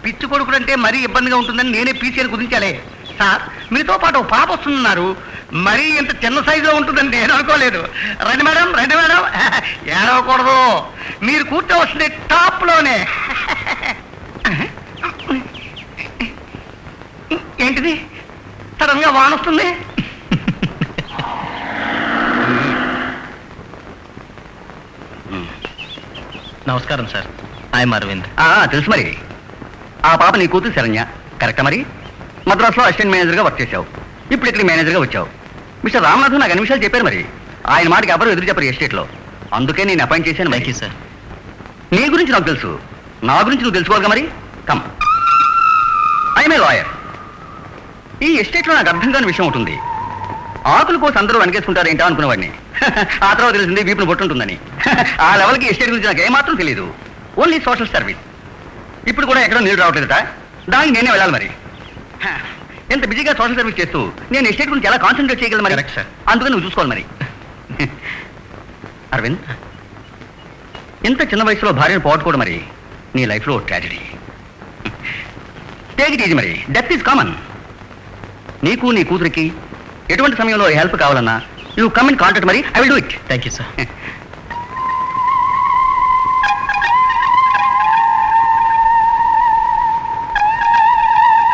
S4: పిచ్చి కొడుకులంటే మరీ ఇబ్బందిగా ఉంటుందని నేనే పీసీని కుదించాలే. సార్, మీతో పాటు ఒక పాప వస్తున్నారు. మరీ ఇంత చిన్న సైజులో ఉంటుందని నేను అనుకోలేదు. రండి మేడం, రండి మేడం. ఏడవకూడదు, మీరు కూర్చోవలసింది టాప్లోనే. ఏంటిది, సడన్ గా వాన వస్తుంది?
S3: నమస్కారం సార్. ఐఎమ్ అరవింద్.
S5: తెలుసు మరి. ఆ పాప నీ కూతురు శరణ్య, కరెక్టా? మరి మద్రాసులో అసిస్టెంట్ మేనేజర్గా వర్క్ చేశావు. ఇప్పుడు ఇక్కడ మేనేజర్గా వచ్చావు. మిస్టర్ రామనాథన్ నాకు అన్ని విషయాలు చెప్పారు. మరి ఆయన మాటకి ఎవరు ఎదురు చెప్పారు ఎస్టేట్లో. అందుకే నేను అపాయింట్ చేశాను.
S3: Thank you sir.
S5: నీ గురించి నాకు తెలుసు, నా గురించి నువ్వు తెలుసుకోవాలిగా. మరి కమ్, ఐఎమ్ ఏ లాయర్. ఈ ఎస్టేట్లో నాకు అర్థం కాని విషయం ఉంటుంది. ఆకుల కోసం అందరూ వెనకేసుకుంటారు ఏంటో అనుకునేవాడిని. ఆ తర్వాత తెలిసింది వీపును పొట్టుంటుందని. ఆ లెవెల్కి ఎస్టేట్ గురించి నాకు ఏమాత్రం తెలియదు. Only social service. ఇప్పుడు కూడా ఎక్కడో నీళ్ళు రావట్లేదట, దానికి నేనే వెళ్ళాలి. మరి ఎంత బిజీగా సోషల్ సర్వీస్ చేస్తూ నేను ఎస్టేట్ గురించి ఎలా కాన్సన్ట్రేట్ చేయగలను? మరి
S3: Correct, sir.
S5: అందుకని నువ్వు చూసుకోవాలి. మరి అరవింద్, ఇంత చిన్న వయసులో భార్యను పోగొట్టుకోవడం మరి నీ లైఫ్లో ట్రాజడీ. Take it easy. మరి డెత్ ఈజ్ కామన్. నీకు నీ కూతురికి ఎటువంటి సమయంలో హెల్ప్ కావాలన్నా యూ కమ్ ఇన్ కాంటాక్ట్. మరి I will do it.
S3: Thank you sir.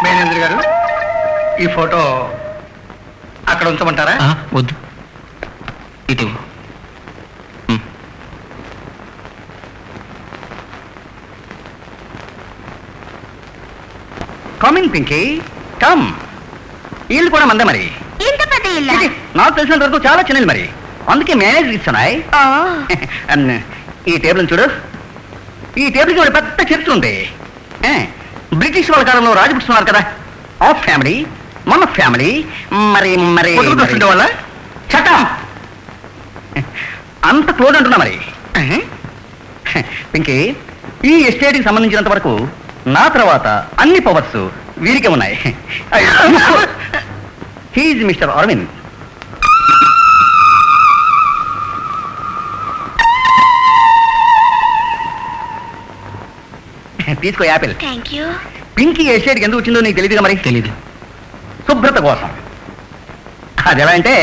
S4: Manager గారు, ఈ ఫోటో అక్కడ ఉంచమంటారా?
S3: వద్దు, ఇటు.
S5: Come in Pinky, come. ఇల్లు కూడా మందే మరి.
S6: ఇంత పెద్ద ఇల్లా?
S5: నాకు తెలిసినంత వరకు చాలా చిన్నది మరి, అందుకే మేనేజర్ ఇస్తున్నాయి. ఈ టేబుల్ చూడు, ఈ టేబుల్కి ఒక పెద్ద చర్చ ఉంది. బ్రిటిష్ వాళ్ళ కాలంలో రాజపుస్తున్నారు కదా, ఆ ఫ్యామిలీ మన ఫ్యామిలీ మరి మరి వాళ్ళ చట్టం అంత క్లోజ్ అంటున్నా మరి. పింకీ, ఈ ఎస్టేట్కి సంబంధించినంత వరకు నా తర్వాత అన్ని పవర్స్ వీరికే ఉన్నాయి. He's mister Aravind. తీసుకో యాపిల్.
S6: Thank you.
S5: పింకీ ఎస్టేట్కి ఎందుకు వచ్చిందో నీకు తెలియదుగా మరి.
S3: తెలీదు.
S5: శుభ్రత కోసం. అది ఎలా అంటే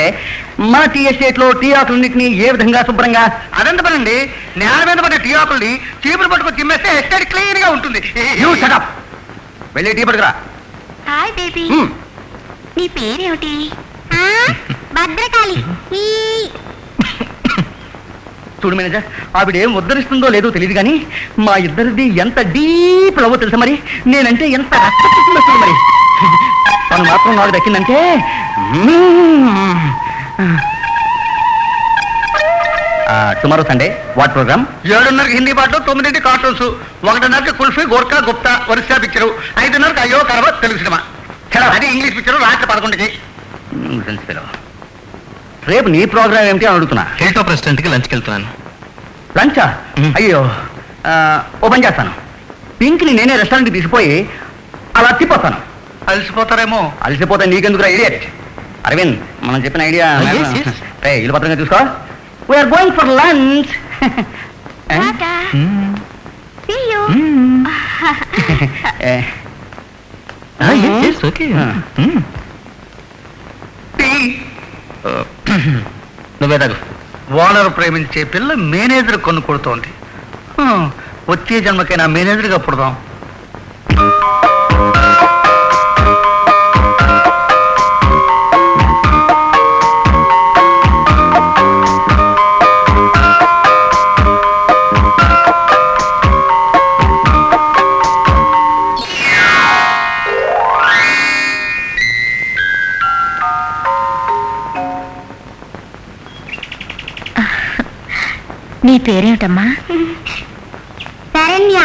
S5: మన టీ ఎస్టేట్లో టీ ఆకులన్నింటినీ ఏ విధంగా శుభ్రంగా.
S4: అదెంత పనండి, నేల మీద పడిన టీ ఆకుల్ని చీపురు పట్టుకొని తిమ్మేస్తే ఎస్టేట్ క్లీన్ గా ఉంటుంది.
S5: You shut up. వెళ్ళి టీ పట్టుకురా.
S6: Hi baby. నీ పేరేమిటి? భద్రకాళి.
S5: చూడు మేనేజర్, ఆవిడ ఏం ఉద్ధరిస్తుందో లేదో తెలియదు కానీ మా ఇద్దరిది ఎంత డీప్ లవ్ తెలుసా మరి. నేనంటే ఎంత రక్తపిస్తుందో మరి. తను మాత్రం నాకు దక్కిందంటే టుమారో సండే వాట్ ప్రోగ్రామ్?
S4: 7:30కి హిందీ పాటలు, 9ంటికి కార్టూన్స్, 1:30కి కుల్ఫీ, గోర్ఖా, గుప్తా, ఒరిస్సా పిక్చరు, 5:30కి అయ్యో కరవ తెలుగు సినిమా. అది ఇంగ్లీష్ పిక్చరు రాత్రి 11కి.
S5: రేపు నీ ప్రోగ్రామ్ ఏమిటి అని అడుగుతున్నా.
S3: హిల్ టాప్ రెస్టారెంట్కి లంచ్కి వెళ్తున్నాను.
S5: లంచా? అయ్యో, ఓ పని చేస్తాను, పింక్ని నేనే రెస్టారెంట్కి తీసుకుపోయి అలా తిప్పొస్తాను.
S4: అలసిపోతారేమో.
S5: అలసిపోతే నీకెందుకు ఐడియా? అరవింద్, మనం చెప్పిన ఐడియా ఇల్లు పత్రంగా చూసుకో. We're going for lunch.
S6: See you.
S3: Okay.
S4: Tea.
S3: నువ్వే తాగు.
S4: ఓనర్ ప్రేమించే పిల్ల మేనేజర్ కొను కొడుతోంది. వచ్చే జన్మకైనా మేనేజర్గా పుడదాం.
S2: నీ పేరేమిటమ్మా?
S6: శరణ్య.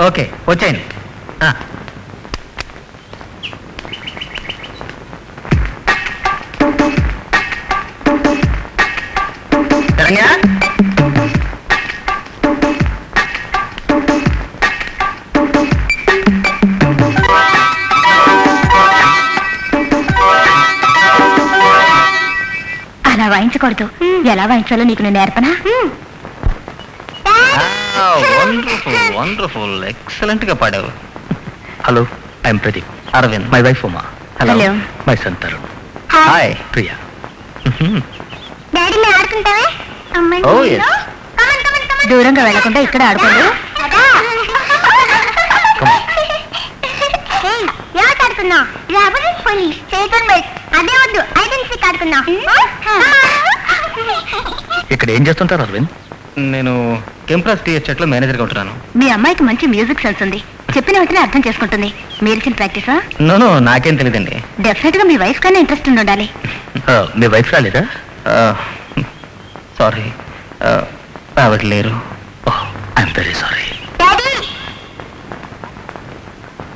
S5: ఓకే, వచ్చేయండి. శరణ్య,
S2: అలా వాయించకూడదు. ఎలా వాయించాలో నీకు నేను నేర్పనా?
S3: వండర్ఫుల్ వండర్ఫుల్, ఎక్సలెంట్ గా పాడావు. Hello, I'm Pradeep. Aravind, my wife Uma. Hello,
S2: Hello.
S3: My son Tarun.
S5: Hi.
S3: Priya.
S6: డాడీని ఆడుకుంటావా?
S3: Oh, yes.
S2: దూరంగా వెళ్లకుండా ఇక్కడ ఆడుకోండి.
S6: ఎవరు ఆడుకున్నా? రబ్బర్ పోలీస్, చేతులు బెల్ట్. అదే వద్దు, ఐడెంటిటీ ఆడుకున్నా.
S3: ఇక్కడ ఏం చేస్తుంటారు అరవింద్? నేను కెంప్రాస్ టీ ఎస్టేట్లో మేనేజర్గా ఉంటున్నాను.
S2: మీ అమ్మాయికి మంచి మ్యూజిక్ సెన్స్ ఉంది. చెప్పిన వెంటనే అర్థం చేసుకుంటుంది. మీరు ఇచ్చిన ప్రాక్టీసా?
S3: నో, నాకేం తెలియదండి.
S2: డెఫినెట్ గా మీ వైఫ్ కన్నా ఇంట్రెస్ట్ ఉండాలి.
S3: మీ వైఫ్ రాలేదా? సారీ, ఆవిడ లేరు. I'm very sorry.
S6: డాడీ,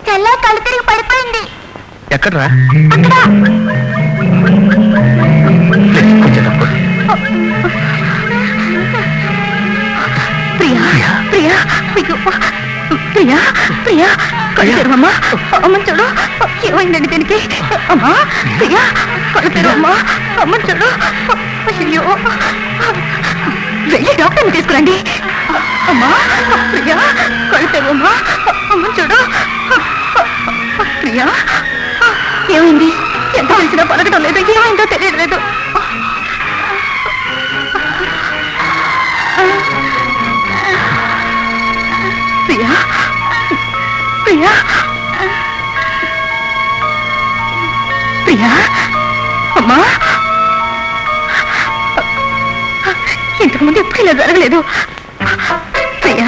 S6: చెల్ల కళ్ళు తిరిగి పడిపోయింది.
S3: ఎక్కడ్రా?
S6: అక్కడ.
S2: ప్రియా ప్రియా అయ్యో, ప్రియా ప్రియా కళ్ళు తెరవమ్మా. అమ్మ చూడు, ఏమైందండి దీనికి? అమ్మా ప్రియా కళ్ళు తెరవమ్మా. అమ్మ చూడు, అయ్యో, వెళ్ళి డాక్టర్ని తీసుకురండి. అమ్మా ప్రియా కళ్ళు తెరవమ్మా. అమ్మ చూడు, ప్రియా ఏమైంది? ఎంత మంచిగా పలకడం లేదు. ఏమైందో తెలియలేదు. ప్రియా ప్రియా ప్రియా అమ్మా, ఇంతకుముందు ఎప్పుడు ఇలా జరగలేదు. ప్రియా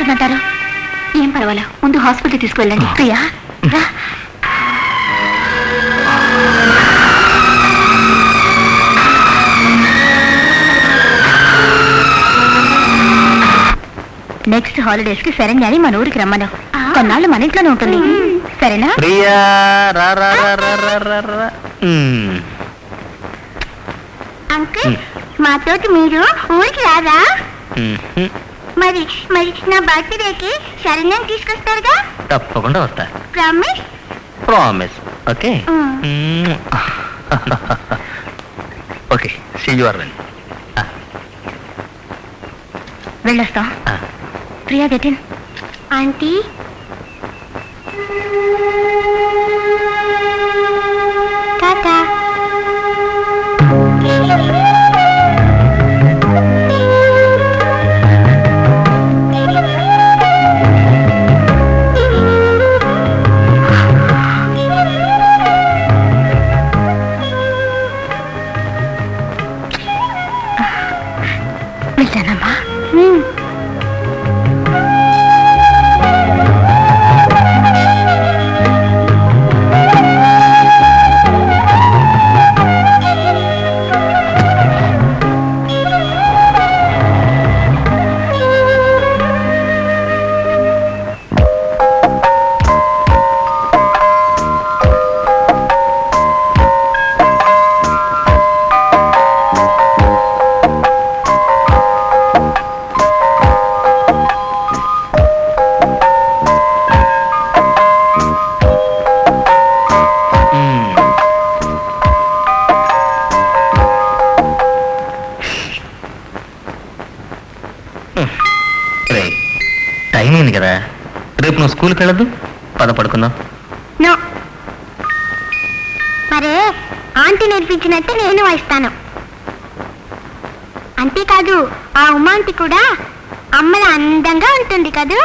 S6: ఉంటుందంటారు? ఏం పర్వాలా, ముందు హాస్పిటల్ తీసుకువెళ్ళండి. ప్రియా రా.
S2: నెక్స్ట్ హాలిడేస్ కి శరణ్యాని మన ఊరికి రమ్మను. కొన్నాళ్ళు మన ఇంట్లోనే ఉంటుంది. సరేనా?
S3: ప్రియా రా రా రా రా రా రా రా.
S6: అంకుల్, మాతోటి మీరు ఊరికి రారా? మరి మరి నా బర్త్డేకి శరణ్యం తీసుకొస్తారుగా?
S3: తప్పకుండా వస్తా.
S6: Promise?
S3: Promise. Okay okay, see you Aravind.
S2: వెళ్ళొస్తాం. Priya get in.
S6: Aunty, tata.
S2: వెళ్తానమ్మా.
S3: టైం అయింది కదా, రేపు నువ్వు స్కూల్కి వెళ్ళదు. పద పడుకుందాం.
S6: నో, మరే ఆంటీ నేర్పించినట్టే నేను వాయిస్తాను. అంతేకాదు, ఆ ఉమాంటి కూడా అమ్మలా అందంగా ఉంటుంది కదూ.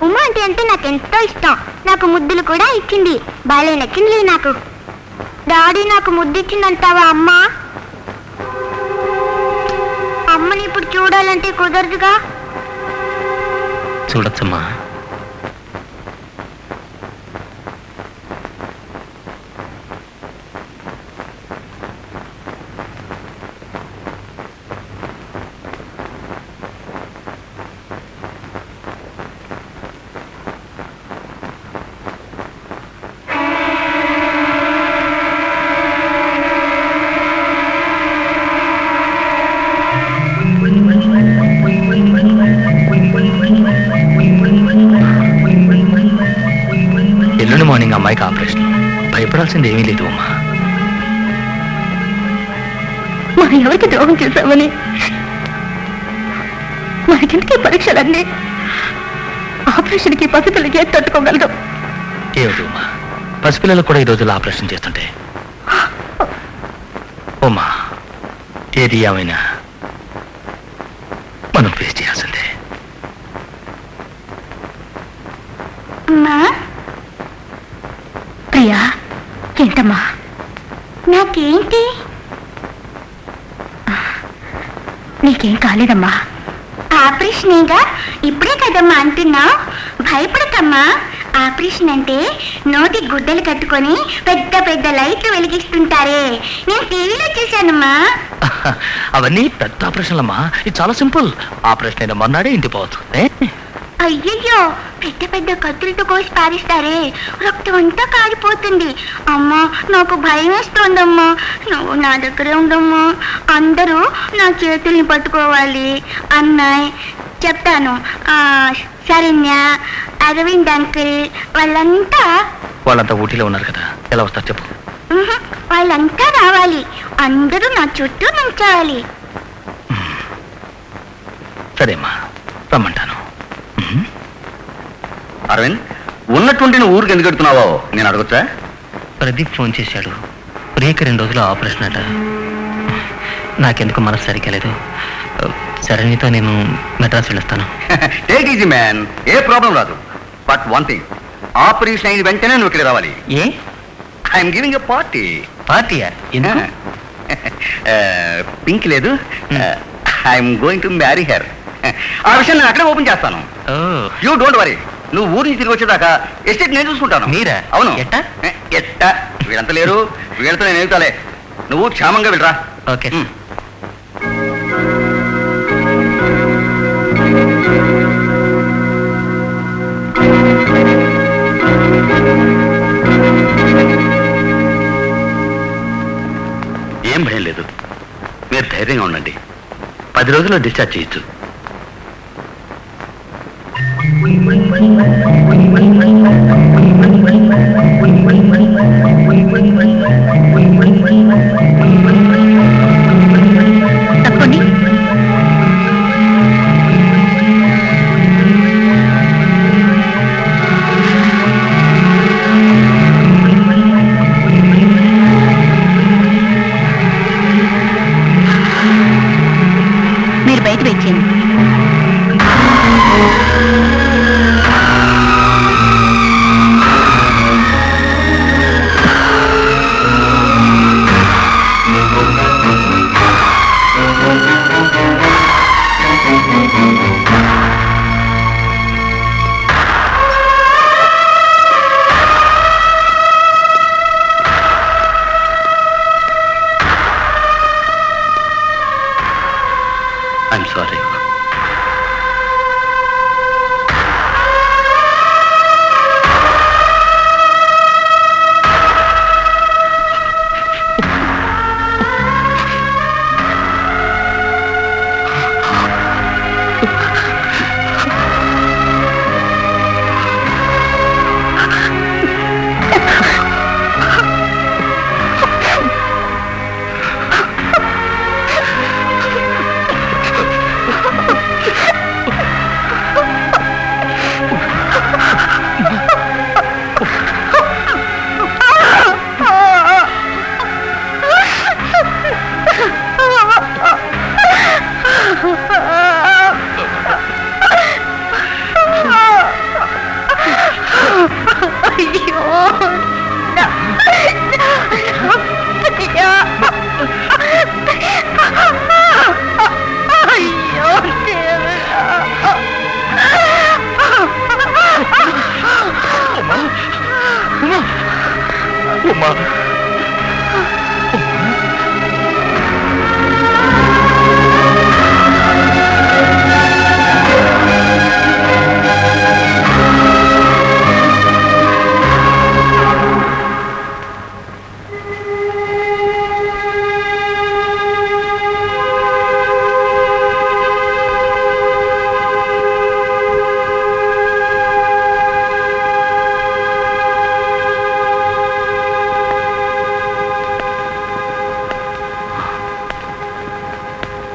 S6: ఉమాంటి అంటే నాకు ఎంతో ఇష్టం. నాకు ముద్దులు కూడా ఇచ్చింది. బాలే నచ్చింది నాకు. డాడీ నాకు ముద్దు ఇచ్చిందంటావా అమ్మా? అమ్మని ఇప్పుడు చూడాలంటే కుదరదుగా.
S3: చూడొచ్చమ్మా. ఎల్లుండి మార్నింగ్ అమ్మాయికి ఆపరేషన్. భయపడాల్సింది ఏమీ లేదు అమ్మా.
S2: మనం ఎవరికి ద్రోహం చేశామని మనకింటికి పరీక్షలన్నీ. ఆపరేషన్కి పసిపిల్లకి ఏది తట్టుకోగలదు?
S3: ఏమిటి ఉమ్మా, పసిపిల్లలకు కూడా ఈ రోజుల్లో ఆపరేషన్ చేస్తుంటే. ఉమ్మా, ఏది ఏమైనా మనం ఫేస్ చేయాల్సిందే.
S6: అమ్మా,
S2: ప్రియా ఏంటమ్మా?
S6: నాకేంటి?
S2: నీకేం కాలేదమ్మా.
S6: ఆపరేషనేగా, ఇప్పుడే కదమ్మా అంటున్నావు. భయపడకమ్మా. ఆపరేషన్ అంటే నోటి గుడ్డలు కట్టుకొని పెద్ద పెద్ద లైట్లు వెలిగిస్తుంటారే, నేను టీవీలో చూశానమ్మా.
S3: అవన్నీ పెద్ద ఆపరేషన్లమ్మా. ఇది చాలా సింపుల్. ఆపరేషన్ అయిన మర్నాడే ఇంటి పోవచ్చు.
S6: అయ్యయ్యో, పెద్ద పెద్ద కత్తులతో కోసి పారిస్తారే, రక్తం అంతా కారిపోతుంది. అమ్మా, నాకు భయం వేస్తోందమ్మా. నువ్వు నా దగ్గరే ఉండమ్మా. అందరూ నా చేతుల్ని పట్టుకోవాలి. అన్నయ్య, చెప్తాను, శరణ్య, అరవింద్ అంకుల్
S3: వాళ్ళంతా ఊటీలో ఉన్నారు కదా, ఎలా వస్తారు చెప్పు?
S6: వాళ్ళంతా రావాలి. అందరూ నా చుట్టూ నుంచోవాలి.
S3: సరేమ్మా, రమ్మంటాను.
S5: అరవింద్, ఉన్నట్టుండి నువ్వు ఊరికి ఎందుకు ఎడుతున్నావో నేను అడగొచ్చా?
S3: ప్రదీప్ ఫోన్ చేశాడు. ప్రియకి 2 రోజులు ఆపరేషన్ అట. నాకెందుకు మనసు సరిగ్గా లేదు. శరణ్యతో నేను మెడ్రాస్ వెళ్ళొస్తాను.
S5: టేక్ ఈజీ మ్యాన్, ఏ ప్రాబ్లం రాదు. బట్ వన్ థింగ్, ఆపరేషన్ అయిన వెంటనే నువ్వు ఇక్కడ రావాలి.
S3: ఏ?
S5: I'm giving a party.
S3: పార్టీయా?
S5: పింక్ లేదు, I'm going to marry her. ఆ విషయం నేను అక్కడే ఓపెన్ చేస్తాను. You don't worry. నువ్వు ఊరి నుంచి తిరిగి వచ్చేదాకా ఎస్టేట్ నేను చూసుకుంటాను.
S3: మీరా?
S5: అవును.
S3: ఎట్టా?
S5: ఎట్టా వీళ్ళంతా లేరు, వీళ్ళతో నేను వెళ్తాలే. నువ్వు క్షేమంగా వెళ్ళరా.
S3: ఓకే.
S5: ఏం భయం లేదు, మీరు ధైర్యంగా ఉండండి. 10 రోజుల్లో డిశ్చార్జ్ చేయొచ్చు.
S2: తప్పండి. మీరు బయట వచ్చేయండి.
S5: I'm sorry.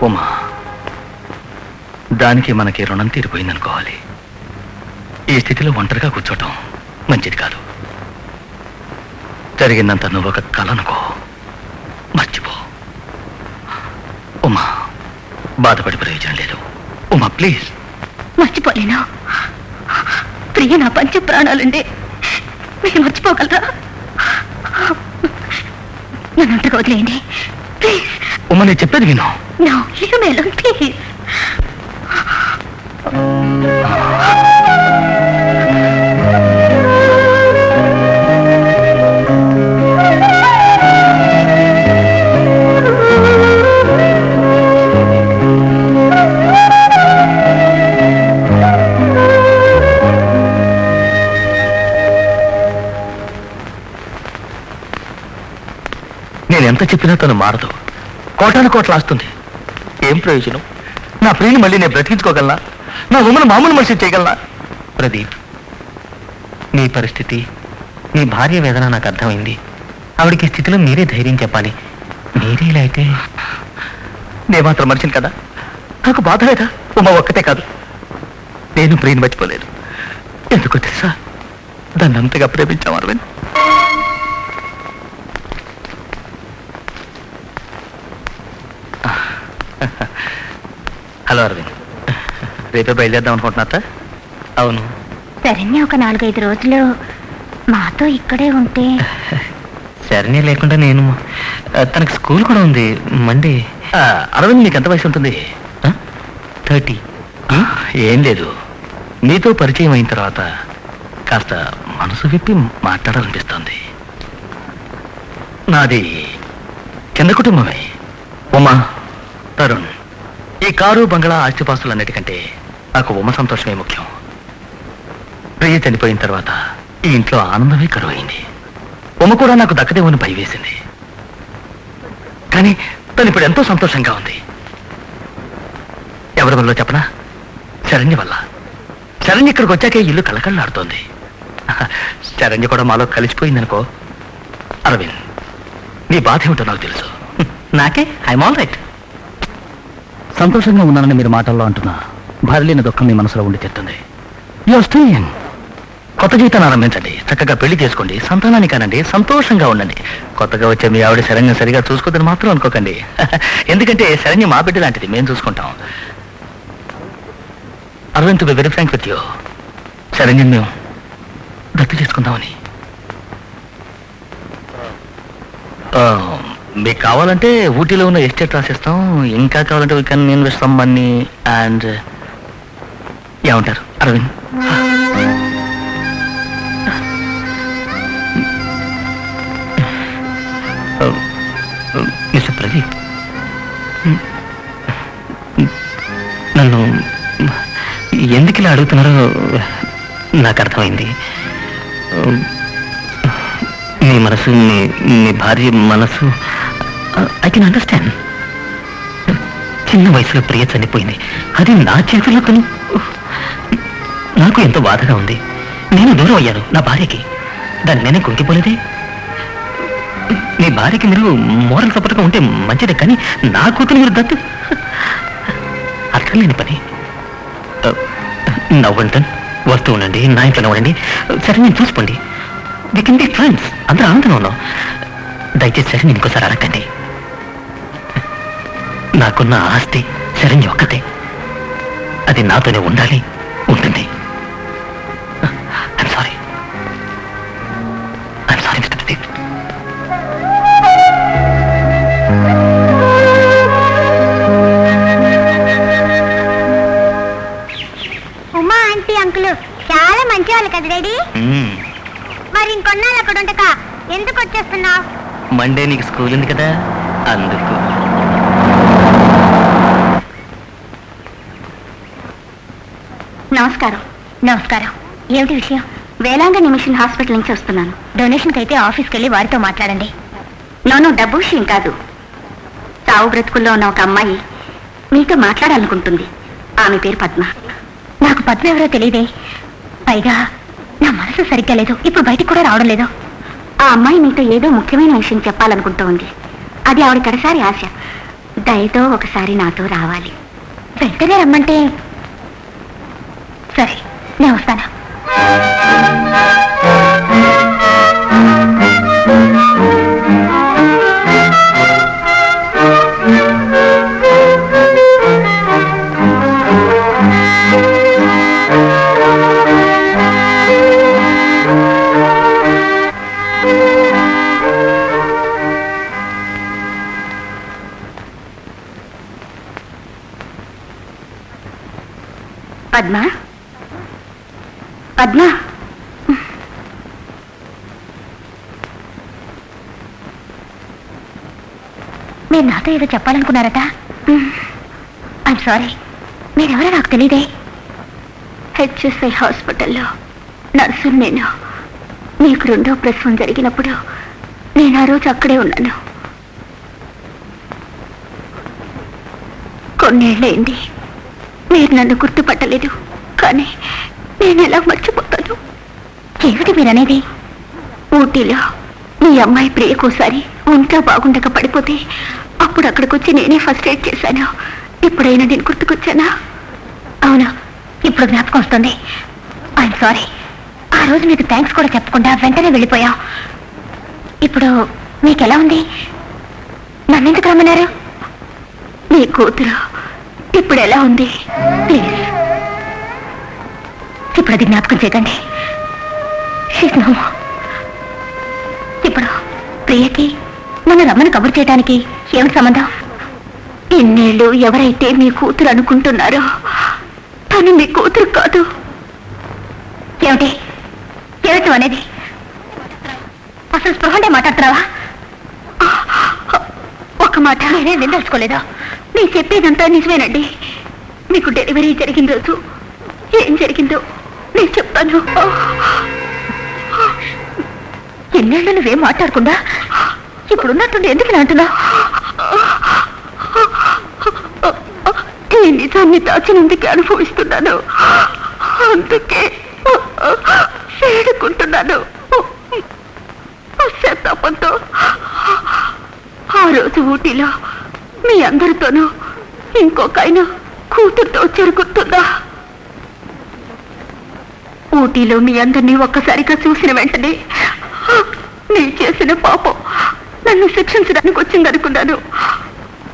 S5: ఉమా, దానికి మనకి రుణం తీరిపోయిందనుకోవాలి. ఈ స్థితిలో ఒంటరిగా కూర్చోటం మంచిది కాదు. జరిగిందంత నువ్వు ఒక కల అనుకో, మర్చిపో. ఉమా, బాధపడి ప్రయోజనం లేదు. ఉమా ప్లీజ్.
S6: మర్చిపోలేను. ప్రియ నా పంచ ప్రాణాలుండే మీరు మర్చిపోగలరా? నన్ను అంతగా వదిలేయండి ప్లీజ్.
S5: ఉమా, నేను చెప్పేది విను.
S6: No, leave me alone, please.
S5: నేను ఎంత చెప్పినా తను మారదు. కోటాను కోట్లు ఆస్తుంది. ఏం ప్రయోజనం? నా ప్రియుని మళ్ళీ నేను బ్రతికించుకోగలనా? నా ఉమ్మను మామూలు మనిషి చేయగలనా?
S3: ప్రదీప్, మీ పరిస్థితి, మీ భార్య వేదన నాకు అర్థమైంది. ఆవిడకి ఈ స్థితిలో మీరే ధైర్యం చెప్పాలి. మీరే ఇలా అయితే
S5: నేను మాత్రం మనిషిని కదా, నాకు బాధ లేదా? ఉమ్మ ఒక్కటే కాదు, నేను ప్రియుని మర్చిపోలేదు. ఎందుకో తెలుసా, దాన్ని అంతగా ప్రేమించాం అరవింద్. హలో అరవింద్, రేపే బయలుదేద్దాం అనుకుంటున్నా?
S3: అవును.
S2: శరణ్య ఒక 4-5 రోజులు మాతో ఇక్కడే ఉంటే.
S3: శరణ్య లేకుండా నేను, తనకు స్కూల్ కూడా ఉంది మండే.
S5: అరవింద్, నీకు ఎంత వయసు ఉంటుంది?
S3: 30.
S5: ఏం లేదు, మీతో పరిచయం అయిన తర్వాత కాస్త మనసు విప్పి మాట్లాడాలనిపిస్తోంది. నాది చిన్న కుటుంబమే. ఉమా, తరుణ్, ఈ కారు బంగ్లా ఆస్తిపాస్తులన్నిటికంటే నాకు ఉమ సంతోషమే ముఖ్యం. ప్రియ చనిపోయిన తర్వాత ఈ ఇంట్లో ఆనందమే కరువైంది. ఉమ కూడా నాకు దక్కదేమని భయవేసింది. కానీ తను ఇప్పుడు ఎంతో సంతోషంగా ఉంది. ఎవరి వల్ల చెప్పనా? శరణ్య వల్ల. శరణ్య ఇక్కడికి వచ్చాకే ఇల్లు కలకళ్ళాడుతోంది. శరణ్య కూడా మాలో కలిసిపోయిందనుకో. అరవింద్, నీ బాధ ఏమిటో నాకు తెలుసు. నాకే ఐఎమ్ ఆల్ రైట్. సంతోషంగా ఉన్నానని మీరు మాటల్లో అంటున్నా భార్యలేని దుఃఖం మీ మనసులో ఉండి తెస్తుంది. You're still young. కొత్త జీవితాన్ని ఆరంభించండి, చక్కగా పెళ్లి చేసుకోండి, సంతానాన్ని కానండి, సంతోషంగా ఉండండి. కొత్తగా వచ్చే మీ ఆవిడ శరణ్యం సరిగా చూసుకోదని మాత్రం అనుకోకండి. ఎందుకంటే శరణ్యం మా బిడ్డ లాంటిది, మేము చూసుకుంటాం. Aravind, to be very frank with you, శరణ్యం మేము దత్తు చేసుకుందామని. మీకు కావాలంటే ఊటీలో ఉన్న ఎస్టేట్ రాసిస్తాం. ఇంకా కావాలంటే we can invest some money and ఏమంటారు అరవింద్? మిస్టర్ ప్రదీప్, నన్ను ఎందుకు ఇలా అడుగుతున్నారో నాకు అర్థమైంది. మీ మనసు, మీ భార్య మనసు ఐ కెన్ అండర్స్టాండ్. చిన్న వయసులో ప్రియ చనిపోయింది, అది నా చేతుల్లో. తను నాకు ఎంతో బాధగా ఉంది. నేను దూరం అయ్యాను నా భార్యకి, దాన్ని నేనే కుంగిపోలేదే. మీ భార్యకి మీరు మోరల్ సపోర్ట్గా ఉంటే మంచిదే, కానీ నా కూతురు మీరు దత్తు అర్థం లేని పని. నవ్వండి, వస్తూ ఉండండి, నా ఇంట్లో నవ్వండి. సరే, నేను చూసుకోండి. వి కెన్ బి ఫ్రెండ్స్, అందరూ ఆనందంగా ఉన్నాం. దయచేసి సరే నేను ఇంకోసారి అడగండి. నాకున్న ఆస్తి శరణ్య ఒక్కతే, అది నాతోనే ఉండాలి, ఉంటుంది. I'm sorry mister Pradeep.
S2: Uma aunty uncle చాలా మంచి వాళ్ళు కదా డాడీ. మరి ఇంకొన్నాళ్ళు అక్కడ ఉండక ఎందుకు వచ్చేస్తున్నావు?
S5: మండే నీకు స్కూల్ ఉంది కదా, అందుకు.
S6: నమస్కారం.
S2: నమస్కారం. ఏమిటి విషయం?
S6: వేలాంగని మిషన్ హాస్పిటల్ నుంచి వస్తున్నాను.
S2: డొనేషన్కి అయితే ఆఫీస్కి వెళ్ళి వారితో మాట్లాడండి.
S6: నోను డబ్బు విషయం కాదు. చావు బ్రతుకుల్లో ఉన్న ఒక అమ్మాయి మీతో మాట్లాడాలనుకుంటుంది. ఆమె పేరు పద్మ.
S2: నాకు పద్మ ఎవరో తెలియదే. పైగా నా మనసు సరిగ్గా లేదు, ఇప్పుడు బయటికి కూడా రావడం లేదు.
S6: ఆ అమ్మాయి మీతో ఏదో ముఖ్యమైన విషయం చెప్పాలనుకుంటూ ఉంది. అది ఆవిడ కడసారి ఆశ. దయతో ఒకసారి నాతో రావాలి.
S2: వెంటనే రమ్మంటే సరే, నేను వస్తాను.
S6: పద్మ, పద్మ,
S2: మీరు నాతో ఏదో చెప్పాలనుకున్నారట. ఐఎమ్ సారీ, మీరెవరో నాకు తెలియదే.
S6: హెచ్ఎస్ఐ హాస్పిటల్లో నర్సు నేను. మీకు 2వ ప్రసవం జరిగినప్పుడు నేను ఆ రోజు అక్కడే ఉన్నాను. కొన్నేళ్ళైంది, మీరు నన్ను గుర్తుపట్టలేదు. కానీ నేను ఎలా మర్చిపోతాను?
S2: ఏమిటి మీరనేది?
S6: ఊటీలో మీ అమ్మాయి ప్రియకోసారి ఒంట్లో బాగుండక పడిపోతే అప్పుడు అక్కడికి వచ్చి నేనే ఫస్ట్ ఎయిడ్ చేశాను. ఎప్పుడైనా నేను గుర్తుకొచ్చానా?
S2: అవును, ఇప్పుడు జ్ఞాపకం వస్తుంది. ఐఎమ్ సారీ, ఆ రోజు మీకు థ్యాంక్స్ కూడా చెప్పకుండా వెంటనే వెళ్ళిపోయాం. ఇప్పుడు మీకెలా ఉంది? నన్నెందుకు రమ్మన్నారు?
S6: మీ కూతురు ఇప్పుడు ఎలా ఉంది?
S2: ప్లీజ్ ఇప్పుడు అది జ్ఞాపకం చేయకండి. ఇప్పుడు ప్రియకి మన రమ్మను కబురు చేయడానికి ఏమిటి సంబంధం?
S6: ఇన్నేళ్ళు ఎవరైతే మీ కూతురు అనుకుంటున్నారో తను మీ కూతురు కాదు.
S2: ఏమిటి ఏమిటి అనేది? అసలు స్పృహండే మాట్లాడుతున్నావా?
S6: ఒక మాట
S2: నేనే నిందలుచుకోలేదా?
S6: నేను చెప్పేదంతా నిజమేనండి. మీకు డెలివరీ జరిగిన రోజు ఏం జరిగిందో నేను చెప్తాను.
S2: ఎన్నేళ్ళు నువ్వేం మాట్లాడకుండా ఇప్పుడున్నట్టుండి ఎందుకు ఇలా అంటున్నావు?
S6: ఈ నిజాన్ని దాచినందుకే అనుభవిస్తున్నాను. అందుకే వేడుకుంటున్నాను పశ్చాత్తాపంతో. ఆ రోజు ఊటీలో మీ అందరితోనూ ఇంకొక ఆయన కూతురుతో జరుగుతుందా? ఊటీలో మీ అందరినీ ఒక్కసారిగా చూసిన వెంటనే నీ చేసిన పాపం నన్ను శిక్షించడానికి వచ్చిందనుకున్నాను.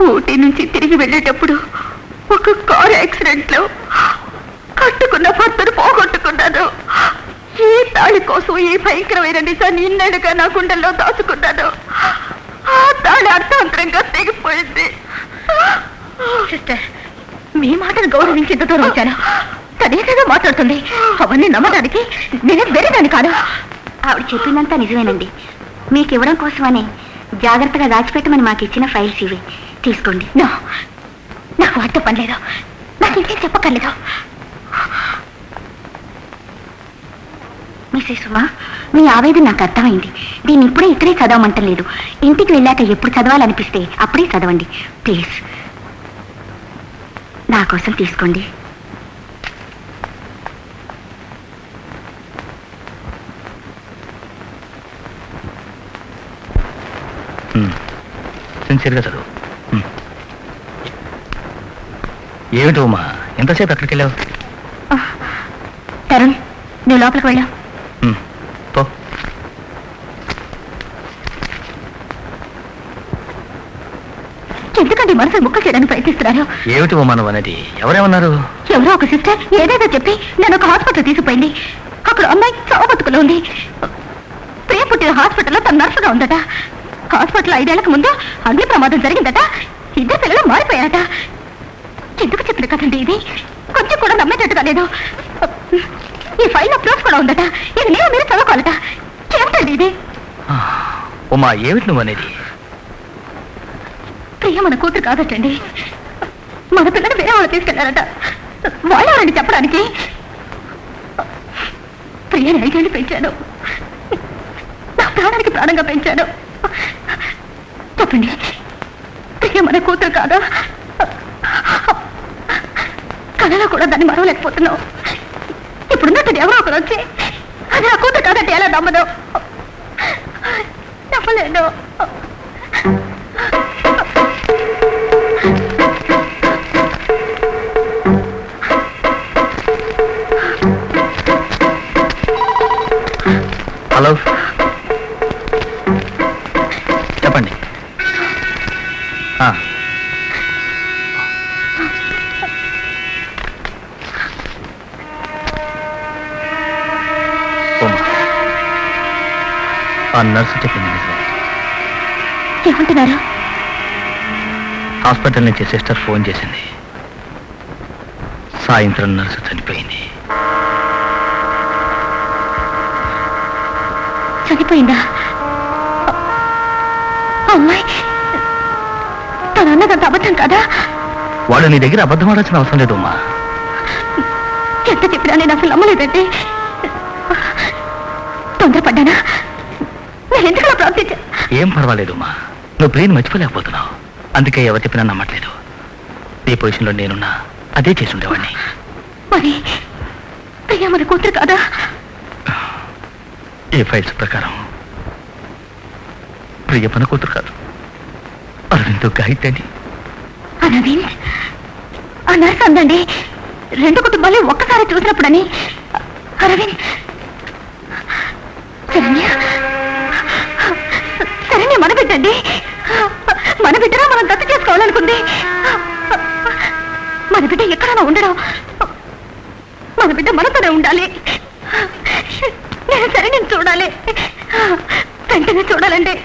S6: ఊటీ నుంచి తిరిగి వెళ్ళేటప్పుడు ఒక కారు యాక్సిడెంట్ లో కట్టుకున్న భర్తను పోగొట్టుకున్నాను. ఈ తాళి కోసం ఈ భయంకరమైన నిజాన్ని ఇన్నేళ్ళుగా నా గుండెల్లో దాచుకున్నాను. ఆ తాళి అర్థాంతరంగా తెగిపోయింది.
S2: సిస్టర్, మీ మాటను గౌరవించి ఇంత దూరం వచ్చాను. తనేదేదో మాట్లాడుతుంది. అవన్నీ నమ్మడానికి నేనే వేరేదాన్ని కాదు.
S6: ఆవిడ చెప్పిందంతా నిజమేనండి. మీకు ఇవ్వడం కోసమని జాగ్రత్తగా దాచిపెట్టమని మాకు ఇచ్చిన ఫైల్స్ ఇవి. తీసుకోండి.
S2: నాకు వాటితో పని లేదు. నాకు ఇంకేం చెప్పక్కర్లేదు.
S6: మిస్సెస్ సుమా, మీ ఆవేదన నాకు అర్థమైంది. దీన్ని ఇప్పుడే ఇక్కడే చదవమంటలేదు. ఇంటికి వెళ్ళాక ఎప్పుడు చదవాలనిపిస్తే అప్పుడే చదవండి ప్లీజ్. నా కోసం తీసుకోండి.
S5: సిన్సియర్గా చదువు. ఏమిటి ఉమా ఎంతసేపు ఎక్కడికి వెళ్ళావు?
S2: తరుణ్, నువ్వు లోపలికి వెళ్ళావు.
S5: పో.
S2: ఎందుకంటే మనసు ముక్క చేయడానికి ప్రయత్నిస్తున్నారు.
S5: ఏమిటి ఉమా నువ్వు అనేది? ఎవరేమన్నారు?
S2: ఎవరో ఒక సిస్టర్ ఏదేదో చెప్పి నన్ను ఒక హాస్పిటల్ తీసుకుపోయింది. అక్కడ అమ్మాయి చావు బతుకులో ఉంది. ప్రియ పుట్టిన హాస్పిటల్లో తన నర్సుగా ఉందట. హాస్పిటల్ 5 ఏళ్లకు ముందు అగ్ని ప్రమాదం జరిగిందట. 2 పిల్లలు మారిపోయారట. ఎందుకు చెప్పిన కదండి ఇది? కొంచెం కూడా నమ్మేటట్టుగా లేదు. ఈ ఫైల్లో ప్రూఫ్ కూడా ఉందట. ఇది నేను మీరు చదువుకోవాలట. ఏమిటండి ఇది?
S5: ఉమా ఏమిటి నువ్వు అనేది?
S2: ప్రియ మన కూతురు కాదటండి. మన పిల్లని వేరే వాళ్ళు తీసుకెళ్లారట. వాళ్ళెవరండి చెప్పడానికి? ప్రియని 5 ఏళ్ళు పెంచాను. నా ప్రాణానికి ప్రాణంగా పెంచాను. చెప్పండి, ప్రియ మన కూతురు కాదా? కళలో కూడా దాన్ని మరవలేకపోతున్నావు. ఇప్పుడున్నట్టు ఎవరో ఒకరు వచ్చి అది నా కూతురు కాదంటే ఎలా నమ్మదు? నమ్మలేను.
S5: హలో, చెప్పండి. ఆ నర్సు చెప్పింది నిజమే.
S2: ఏమంటున్నారు?
S5: హాస్పిటల్ నుంచి సిస్టర్ ఫోన్ చేసింది. సాయంత్రం నర్సు చనిపోయింది.
S2: చనిపోయిందా? అమ్మాయి తన అన్నదంత అబద్ధం కదా?
S5: వాడు నీ దగ్గర అబద్ధం ఆడాల్సిన అవసరం లేదు అమ్మా.
S2: ఎంత చెప్పినా నేను అసలు నమ్మలేదండి. తొందరపడ్డానా? నేను ఎందుకలా ప్రవర్తించా?
S5: ఏం పర్వాలేదు అమ్మా, నువ్వు ప్రియని మర్చిపోలేకపోతున్నావు. అందుకే ఎవరు చెప్పినా నమ్మట్లేదు. ఈ పొజిషన్లో నేనున్నా అదే చేసి ఉండేవాడిని.
S2: మరి ప్రియ మన కూతురు కాదా?
S5: ఈ ఫైల్స్ ప్రకారం ప్రియ మన కూతురు కాదు, అరవింద్ గాయత్రి.
S2: అరవింద్ ఆ నర్స్ అందండి 2 కుటుంబాలు ఒక్కసారి చూసినప్పుడని. అరవింద్ శరణ్య మన బిడ్డండి. మన బిడ్డరా మనం దత్తు చేసుకోవాలనుకుంది. మన బిడ్డ ఎక్కడైనా ఉండడం, మన బిడ్డ మనతోనే ఉండాలి. నేను శరణ్యని చూడాలి, వెంటనే చూడాలండి.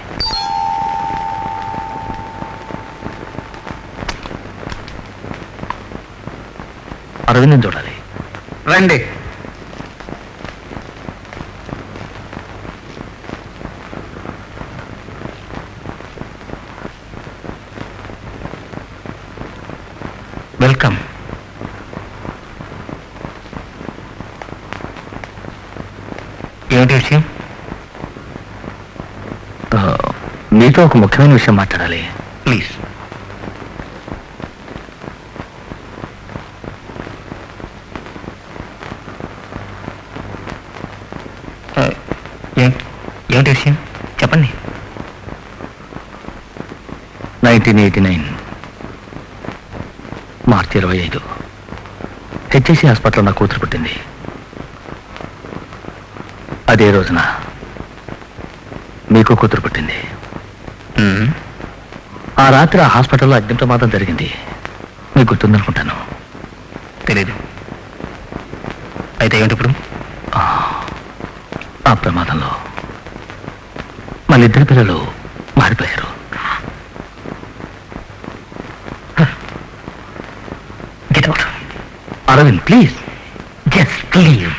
S5: అరవింద్ చూడాలి. రండి.
S3: వెల్కమ్. ఏమిటి విషయం? మీతో ఒక ముఖ్యమైన విషయం మాట్లాడాలి. ప్లీజ్. ఏమిటి విషయం చెప్పండి. 1989 మార్చి 25 హెచ్ఐసి హాస్పిటల్లో నా కూతురు పుట్టింది. అదే రోజున మీకు కూతురు పుట్టింది. ఆ రాత్రి ఆ హాస్పిటల్లో అగ్ని ప్రమాదం జరిగింది. మీకు గుర్తుందనుకుంటాను. తెలీదు. అయితే ఏమిటి ఇప్పుడు? ఆ ప్రమాదంలో మన ఇద్దరు పిల్లలు మారిపోయారు. Get out. Aravind please just leave.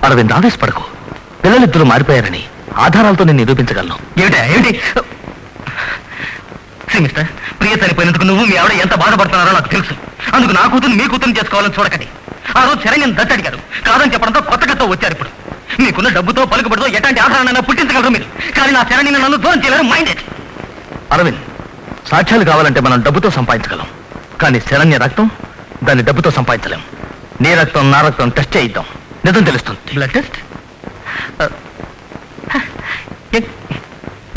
S3: Aravind ఆవేశపడకు. పిల్లలిద్దరూ మారిపోయారని ఆధారాలతో నేను నిరూపించగలను. ఏమిటి మిస్టర్, ప్రియ చనిపోయినందుకు నువ్వు మీ ఆవిడ ఎంత బాధపడుతున్నారో నాకు తెలుసు. అందుకు నా కూతురు మీ కూతురు చేసుకోవాలని చూడకండి. ఆ రోజు శరణ్యం దత్తడిగారు. కాదని చెప్పడంతో కొత్త కథతో వచ్చారు. ఇప్పుడు మీకున్న డబ్బుతో పలుకుబడితో ఎలాంటి ఆధారాన్ని పుట్టించగలరు మీరు. కానీ నా శరణ్యం నన్ను దూరం చేయలేరు. మైండెడ్. అరవింద్, సాక్ష్యాలు కావాలంటే మనం డబ్బుతో సంపాదించగలం. కానీ శరణ్య రక్తం దాన్ని డబ్బుతో సంపాదించలేం. నీ రక్తం నా రక్తం టెస్ట్ చేయిద్దాం. నిజం తెలుస్తుంది. Blood test?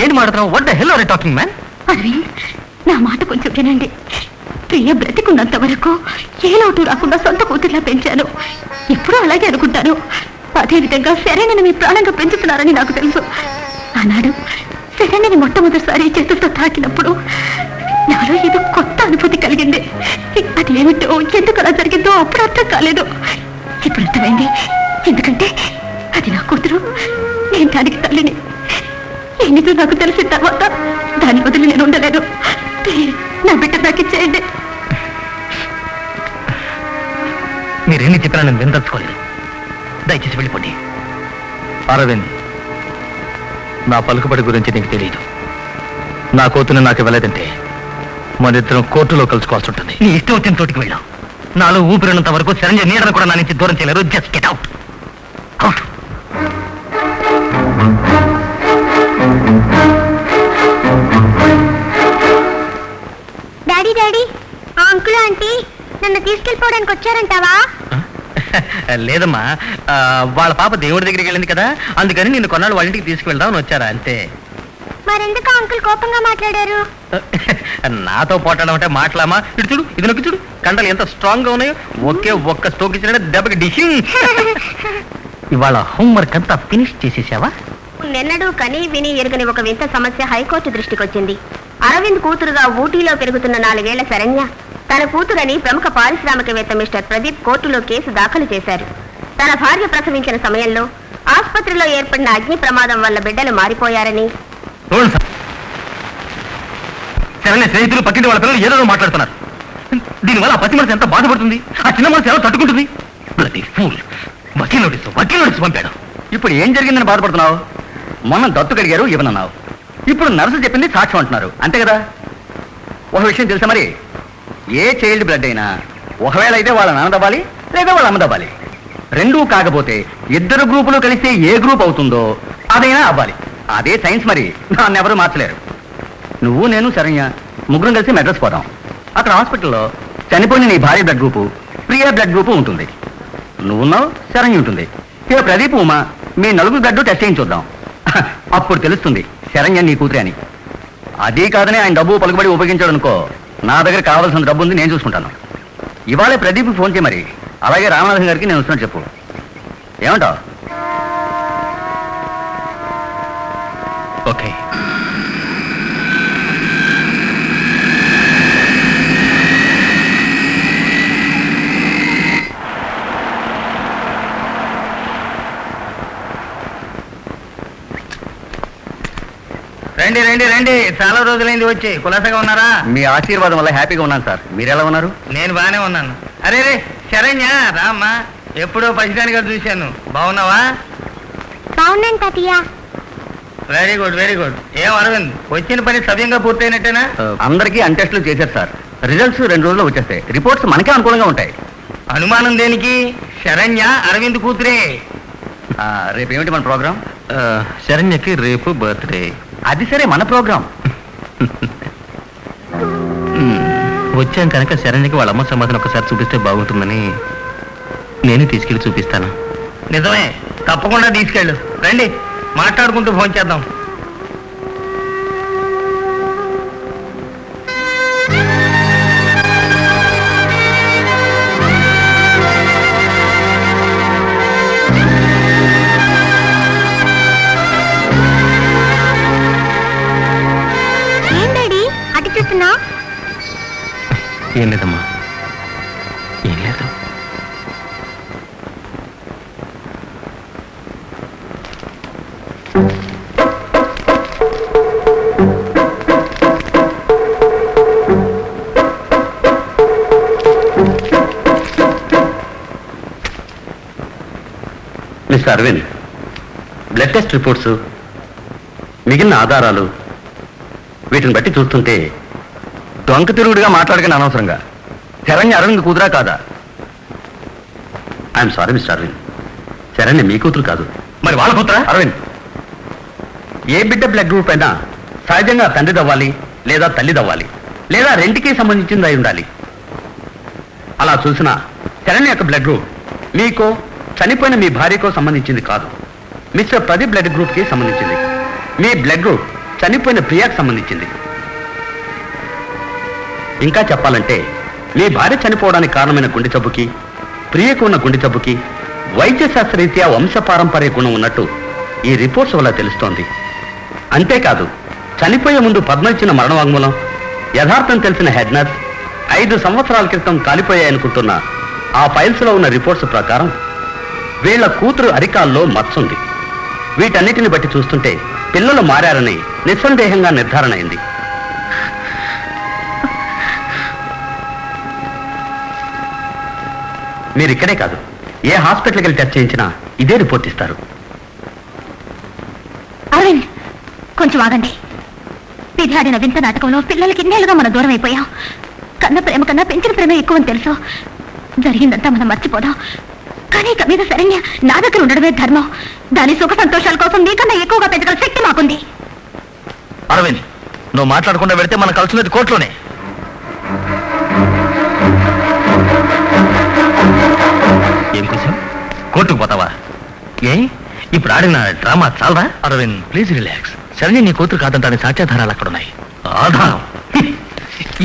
S3: ఏంటి మాట్లాడుతున్నావు? What the hell are you talking man?
S6: Aravind, నా మాట కొంచెం వినండి. ప్రియ బ్రతికున్నంత వరకు ఏ లోటు రాకుండా సొంత కూతుర్లా పెంచాను. ఎప్పుడూ అలాగే అనుకుంటాను. అదేవిధంగా శరణ్యని మీ ప్రాణంగా పెంచుతున్నారని నాకు తెలుసు. ఆనాడు శరణ్యని మొట్టమొదటిసారి చేతులతో తాకినప్పుడు నాలో ఏదో కొత్త అనుభూతి కలిగింది. అది ఏమిటో, ఎందుకు అలా జరిగిందో అప్పుడు అర్థం కాలేదు. ఇప్పుడు అర్థమైంది. ఎందుకంటే అది నా కూతురు, నేను దానికి తల్లిని. ఏమిటో నాకు తెలిసిన తర్వాత దాని వదిలి నేను ఉండలేను. ప్లీజ్ నా బిడ్డ నాకు ఇచ్చేయండి.
S3: మీరేమి చెప్పినా నేను వినదలుచుకోలేదు. దయచేసి వెళ్ళిపోండి. అరవింద్, నా పలుకుబడి గురించి నీకు తెలియదు. నా కూతురు నాకు ఇవ్వలేదంటే మనిద్దరం కోర్టులో కలుసుకోవాల్సి ఉంటుంది. నీ ఇష్టం వచ్చిన చోటికి వెళ్ళావు. నాలో ఊపిరినంత వరకు శరణ్య నీడను కూడా నా నుంచి దూరం చేయలేరు. Just get out. Out.
S6: Daddy daddy, ఆ అంకుల్ ఆంటీ నన్ను తీసుకెళ్ళిపోవడానికి వచ్చారంటావా?
S3: లేదమ్మా, వాళ్ళ పాప దేవుడి దగ్గరికి వెళ్ళింది కదా, అందుకని నిన్ను కొన్నాళ్ళు వాళ్ళ ఇంటికి తీసుకువెళ్దామని వచ్చారా అంతే.
S6: మరెందుకు అంకుల్ కోపంగా మాట్లాడారు?
S3: నాతో పోటాడం అంటే మాట్లామా? ఇటు చూడు, ఇది నొక్కి చూడు, కండలు ఎంత స్ట్రాంగ్ గా ఉన్నాయో. ఒక్క స్ట్రోక్ ఇచ్చిన దెబ్బకి డిషింగ్. ఇవాళ హోంవర్క్ అంతా ఫినిష్ చేసేసావా?
S6: నిన్నడు కని విని ఎరుగని ఒక వింత సమస్య హైకోర్టు దృష్టికి వచ్చింది. అరవింద్ కూతురుగా ఊటీలో పెరుగుతున్న 4 ఏళ్ల శరణ్య తన కూతురని ప్రముఖ పారిశ్రామికవేత్త మిస్టర్ ప్రదీప్ కోర్టులో కేసు దాఖలు చేశారు. తన భార్య ప్రసవించిన సమయంలో ఆసుపత్రిలో ఏర్పడిన అగ్ని ప్రమాదం వల్ల బిడ్డలు మారిపోయారని,
S3: శరణ్య స్నేహితులు పక్కింటి వాళ్ళ పిల్లలు ఏదో మాట్లాడుతున్నారు. దీనివల్ల ఆ పసి మనసు ఎంత బాధపడుతుంది, ఆ చిన్న మనసు ఎలా తట్టుకుంటుంది? వకీల్ నోటీస్ పంపాడు.
S5: ఇప్పుడు ఏం జరిగిందని బాధపడుతున్నావు? మొన్న దత్తు కడిగారు ఇవ్వనన్నావు. ఇప్పుడు నర్సు చెప్పింది సాక్ష్యం అంటున్నారు. అంతే కదా? ఒక విషయం తెలుసా మరి, ఏ చైల్డ్ బ్లడ్ అయినా ఒకవేళ అయితే వాళ్ళ నాన్న దవ్వాలి లేదా వాళ్ళ అమ్మ దవ్వాలి. రెండూ కాకపోతే ఇద్దరు గ్రూపులు కలిస్తే ఏ గ్రూప్ అవుతుందో అదైనా అవ్వాలి. అదే సైన్స్. మరి దాన్ని ఎవరు మార్చలేరు. నువ్వు నేను శరణ్య ముగ్గురం కలిసి మెడ్రస్ పోదాం. అక్కడ హాస్పిటల్లో చనిపోయిన నీ భార్య బ్లడ్ గ్రూపు, ప్రియ బ్లడ్ గ్రూపు ఉంటుంది. నువ్వున్నావు, శరణ్య ఉంటుంది. ఇక ప్రదీప్, ఉమా మీ నలుగురు బ్లడ్ టెస్ట్ చేయించొద్దాం. అప్పుడు తెలుస్తుంది శరణ్య నీ కూతురే అని. అదీ కాదని ఆయన డబ్బు పలుకుబడి ఉపయోగించాడు అనుకో, నా దగ్గర కావాల్సిన డబ్బు ఉంది, నేను చూసుకుంటాను. ఇవాళే ప్రదీప్ ఫోన్ చేయి మరి. అలాగే రామనాథన్ గారికి నేను వస్తున్నట్టు చెప్పు. ఏమంటావు?
S3: ఓకే.
S4: రండి రండి రండి, చాలా రోజులైంది వచ్చి. కులాసగా ఉన్నారా?
S5: మీ ఆశీర్వాదం వల్ల హ్యాపీగా ఉన్నాను సార్. మీరెలా ఉన్నారు?
S4: నేను బాగానే ఉన్నాను. అరే రే శరణ్య రామ్మా, ఎప్పుడో పసిదానిగా చూశాను. బాగున్నావా?
S6: బాగున్నాను తాతయ్య.
S4: Very good very good. ఏం అరవింద్, వచ్చిన పని సవ్యంగా పూర్తయినట్టేనా?
S5: అందరికీ అన్టెస్టులు చేశారు సార్. రిజల్ట్స్ 2 రోజుల్లో వచ్చేస్తాయి. రిపోర్ట్స్ మనకే అనుకూలంగా ఉంటాయి.
S4: అనుమానం దేనికి? శరణ్య అరవింద్ కూతురే.
S5: రేపు ఏమిటి మన ప్రోగ్రామ్?
S3: శరణ్యకి రేపు బర్త్డే.
S5: అది సరే, మన ప్రోగ్రామ్.
S3: వచ్చాం కనుక శరణ్యకి వాళ్ళ అమ్మ సమాధానం ఒకసారి చూపిస్తే బాగుంటుందని నేను తీసుకెళ్ళి చూపిస్తాను.
S4: నిజమే, తప్పకుండా తీసుకెళ్ళు. రండి, మాట్లాడుకుంటూ ఫోన్ చేద్దాం.
S6: ఏం డాడీ అటు చూస్తున్నా?
S3: ఏం లేదమ్మా, ఏం లేదు.
S5: Mister Aravind, blood test reports, మిగిలిన ఆధారాలు, వీటిని బట్టి చూస్తుంటే దొంగ తిరుగుడుగా మాట్లాడగానే అనవసరంగా శరణ్య అరవింద్ కూతురా కాదా? I'm sorry mister Aravind, Saranya మీ కూతురు కాదు.
S3: మరి వాళ్ళ కూతురా?
S5: అరవింద్, ఏ బిడ్డ బ్లడ్ గ్రూప్ అయినా సహజంగా తండ్రిదవ్వాలి, లేదా తల్లిదవ్వాలి, లేదా రెంటికి సంబంధించింది అయి ఉండాలి. అలా చూసినా శరణ్య యొక్క బ్లడ్ గ్రూప్ మీకో చనిపోయిన మీ భార్యకో సంబంధించింది కాదు. మిస్టర్ ప్రదీప్ బ్లడ్ గ్రూప్కి సంబంధించింది. మీ బ్లడ్ గ్రూప్ చనిపోయిన ప్రియాకి సంబంధించింది. ఇంకా చెప్పాలంటే మీ భార్య చనిపోవడానికి కారణమైన గుండె జబ్బుకి, ప్రియకు ఉన్న గుండె జబ్బుకి వైద్య శాస్త్రరీత్యా వంశపారంపర్య గుణం ఉన్నట్టు ఈ రిపోర్ట్స్ వల్ల తెలుస్తోంది. అంతేకాదు, చనిపోయే ముందు పద్మ ఇచ్చిన మరణ వాంగ్మూలం, యథార్థం తెలిసిన హెడ్ నర్స్ 5 సంవత్సరాల క్రితం కాలిపోయాయనుకుంటున్న ఆ ఫైల్స్లో ఉన్న రిపోర్ట్స్ ప్రకారం వీళ్ల కూతురు అరికాల్లో మచ్చుంది. వీటన్నిటిని బట్టి చూస్తుంటే పిల్లలు మారారని నిస్సందేహంగా నిర్ధారణ అయింది. మీరు ఇక్కడే కాదు, ఏ హాస్పిటల్కి వెళ్ళి టెస్ట్ చేయించినా ఇదే రిపోర్ట్ ఇస్తారు.
S2: అరవింద్, కొంచెం ఆగండి. విధాడిన వింత నాటకంలో పిల్లలకి ఇన్నేళ్ళుగా మనం దూరం అయిపోయాం. కన్న ప్రేమ కన్నా పెంచిన ప్రేమ ఎక్కువ అని తెలుసు. జరిగిందంతా మనం మర్చిపోదాం. కానీ ఇక మీద శరణ్య నా దగ్గర ఉండడమే ధర్మం. దాని సుఖ సంతోషాల కోసం నీకన్నా ఎక్కువగా పెంచగల శక్తి మాకుంది.
S3: అరవింద్, నువ్వు మాట్లాడకుండా వెళితే మనం కలుసుకునేది కోర్టులోనే. ఏం కూర్చో, కోర్టుకు పోతావా? ఏ, ఇప్పుడు ఆడిన డ్రామా చాలరా? Arvind, please relax. శరణ్య నీ కూతురు కాదంటానికి సాక్ష్యాధారాలు అక్కడ ఉన్నాయి. ఆధారం?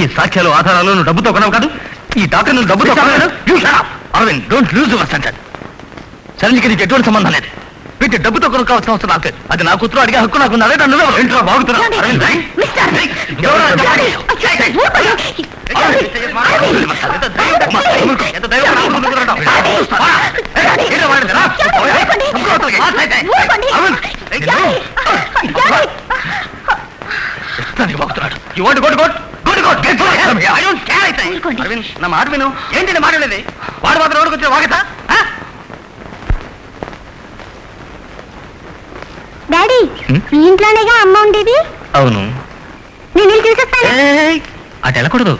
S3: ఈ సాక్ష్యాలు ఆధారాలు నువ్వు డబ్బుతో కొనవు కాదు. ఈ డాక్టర్ నువ్వు డబ్బుతో కొనలేదు. Aravind, don't lose your centre. శరణ్యకి నీకు ఎటువంటి సంబంధం లేదు. వీటి డబ్బుతో కొనుక్కోవాల్సిన అవసరం నాకు. అది నా కూతురు, అడిగే హక్కు నాకు. అదే నన్ను ఇంట్లో బాగుతున్నావు.
S5: నా మాట విను.
S4: ఏంటి మాట్లాడేది? వాడు మాత్రం రోడ్డుకు వచ్చే వాగతా?
S6: డాడీ, ఈ ఇంట్లోనేగా అమ్మ ఉండేది?
S3: అవును.
S6: నేను వెళ్ళి చూసేస్తాను.
S3: అటు వెళ్ళకూడదు,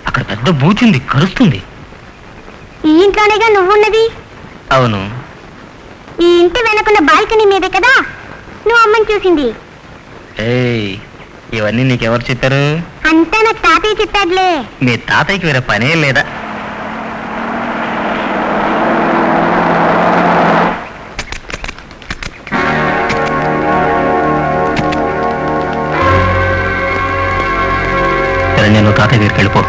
S3: అక్కడ పెద్ద బూచుంది, కరుస్తుంది.
S6: ఈ ఇంట్లోనేగా నువ్వున్నది?
S3: అవును.
S6: ఈ ఇంటి వెనకున్న బాల్కనీ మీదే కదా నువ్వు అమ్మని చూసింది?
S3: ఏయ్, ఇవన్నీ నీకెవరు చెప్పారు?
S6: అంతా నాకు తాతయ్య చెప్పాడులే.
S3: మీ తాతయ్యకి వేరే పనే లేదా? సరే, నేను తాతయ్య దగ్గరికి వెళ్ళిపో.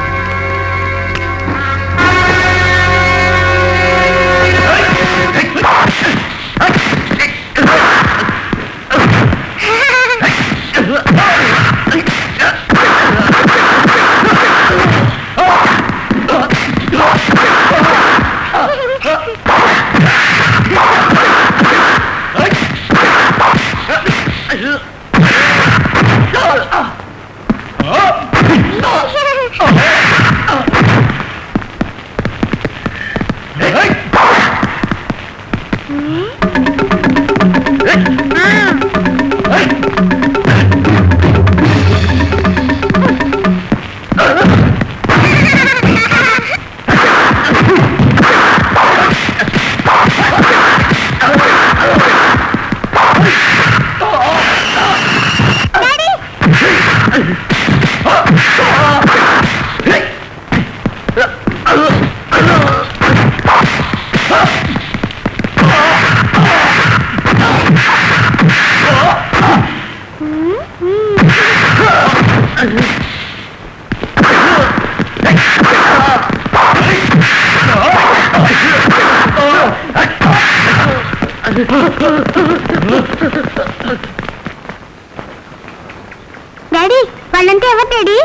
S2: డాడీ వాళ్ళంటే ఎవరు డాడీ?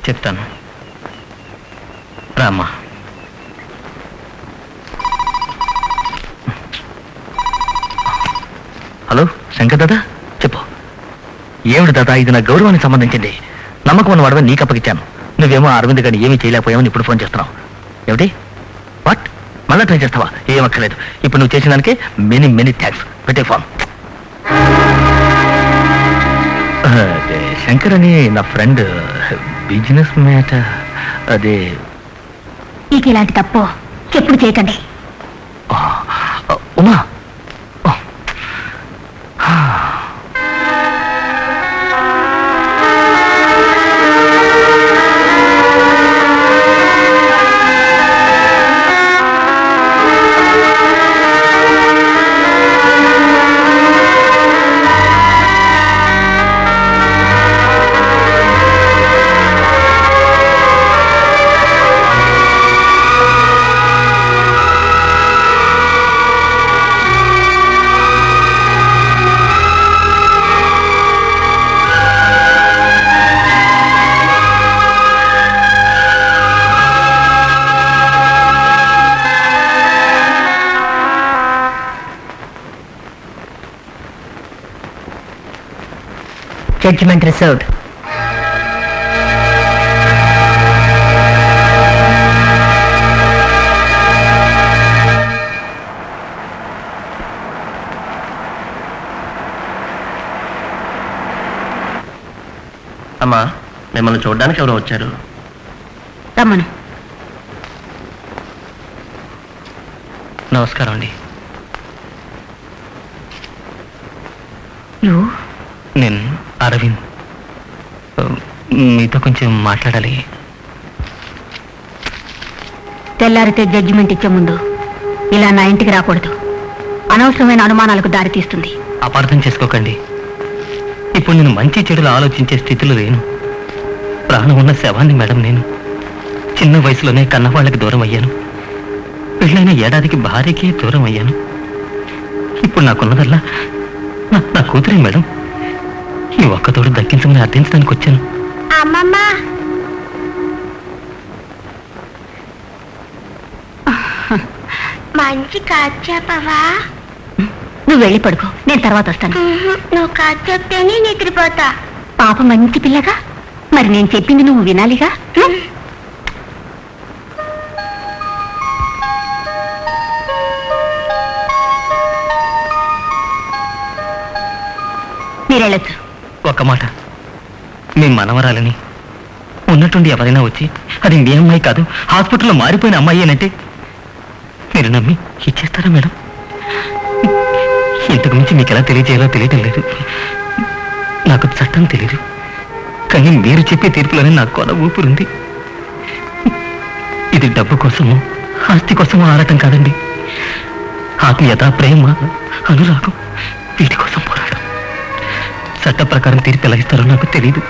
S3: చెప్తాను రామ్మా. హలో శంకర్ దాదా, చెప్పు. ఏమిటి దాదా, ఇది నా గౌరవానికి సంబంధించింది. నమ్మకం ఉన్న వాడవే నీకు అప్పగించాను. నువ్వేమో అరవింద్ గారిని ఏమీ చేయలేకపోయావని ఇప్పుడు ఫోన్ చేస్తున్నావు. ఏమిటి? వాట్? మళ్ళా ట్రై చేస్తావా? ఏం అక్కర్లేదు. ఇప్పుడు నువ్వు చేసిన దానికి మెనీ మెనీ థ్యాంక్స్. పెట్టే ఫోన్. అదే శంకర్ అని నా ఫ్రెండ్, బిజినెస్ మ్యాటర్. అదే
S2: నీకు ఇలాంటి తప్పు ఎప్పుడు చేయకండి.
S3: Uma,
S2: judgement reserved.
S1: అమ్మా, మిమ్మల్ని చూడడానికి ఎవరో వచ్చారు.
S2: రమ్మను.
S3: నమస్కారం అండి.
S2: నువ్వు?
S3: నేను అరవింద్. మీతో కొంచెం మాట్లాడాలి.
S2: తెల్లారితే జడ్జిమెంట్ ఇచ్చే ముందు ఇలా నా ఇంటికి రాకూడదు. అనవసరమైన అనుమానాలకు దారి తీస్తుంది.
S3: అపార్థం చేసుకోకండి. ఇప్పుడు నేను మంచి చెడులు ఆలోచించే స్థితిలో లేను. ప్రాణం ఉన్న శవాన్ని మేడం నేను. చిన్న వయసులోనే కన్నవాళ్ళకి దూరం అయ్యాను. పెళ్ళైన ఏడాదికి భార్యకి దూరం అయ్యాను. ఇప్పుడు నాకున్నదల్లా నా కూతురే మేడం. ఈ ఒక్కతోడు దక్కించమని అర్థించడానికి వచ్చాను.
S2: అమ్మమ్మ,
S6: మంచి కాదు చెప్పవా?
S2: నువ్వు వెళ్ళి పడుకో, నేను తర్వాత వస్తాను.
S6: నువ్వు కాదు చెప్తేనే నిద్రపోతా.
S2: పాప మంచి పిల్లగా, మరి నేను చెప్పింది నువ్వు వినాలిగా. మీరెళ్ళచ్చు.
S3: ఒక్క మాట, మీ మనవరాలని ఉన్నట్టుండి ఎవరైనా వచ్చి అది మీ అమ్మాయి కాదు, హాస్పిటల్లో మారిపోయిన అమ్మాయి అనంటే మీరు నమ్మి ఇచ్చేస్తారా మేడం? ఇంతకు మించి మీకు ఎలా తెలియజేయాలో తెలియటం లేదు. నాకు చట్టం తెలియదు, కానీ మీరు చెప్పే తీర్పులోనే నాకు కొన ఊపిరుంది. ఇది డబ్బు కోసమో ఆస్తి కోసమో ఆడటం కాదండి. ఆత్మీయత, ప్రేమ, అనురాగం, వీటి కోసం పోరాటం. చట్ట ప్రకారం తీర్పు ఎలా ఇస్తారో నాకు తెలియదు,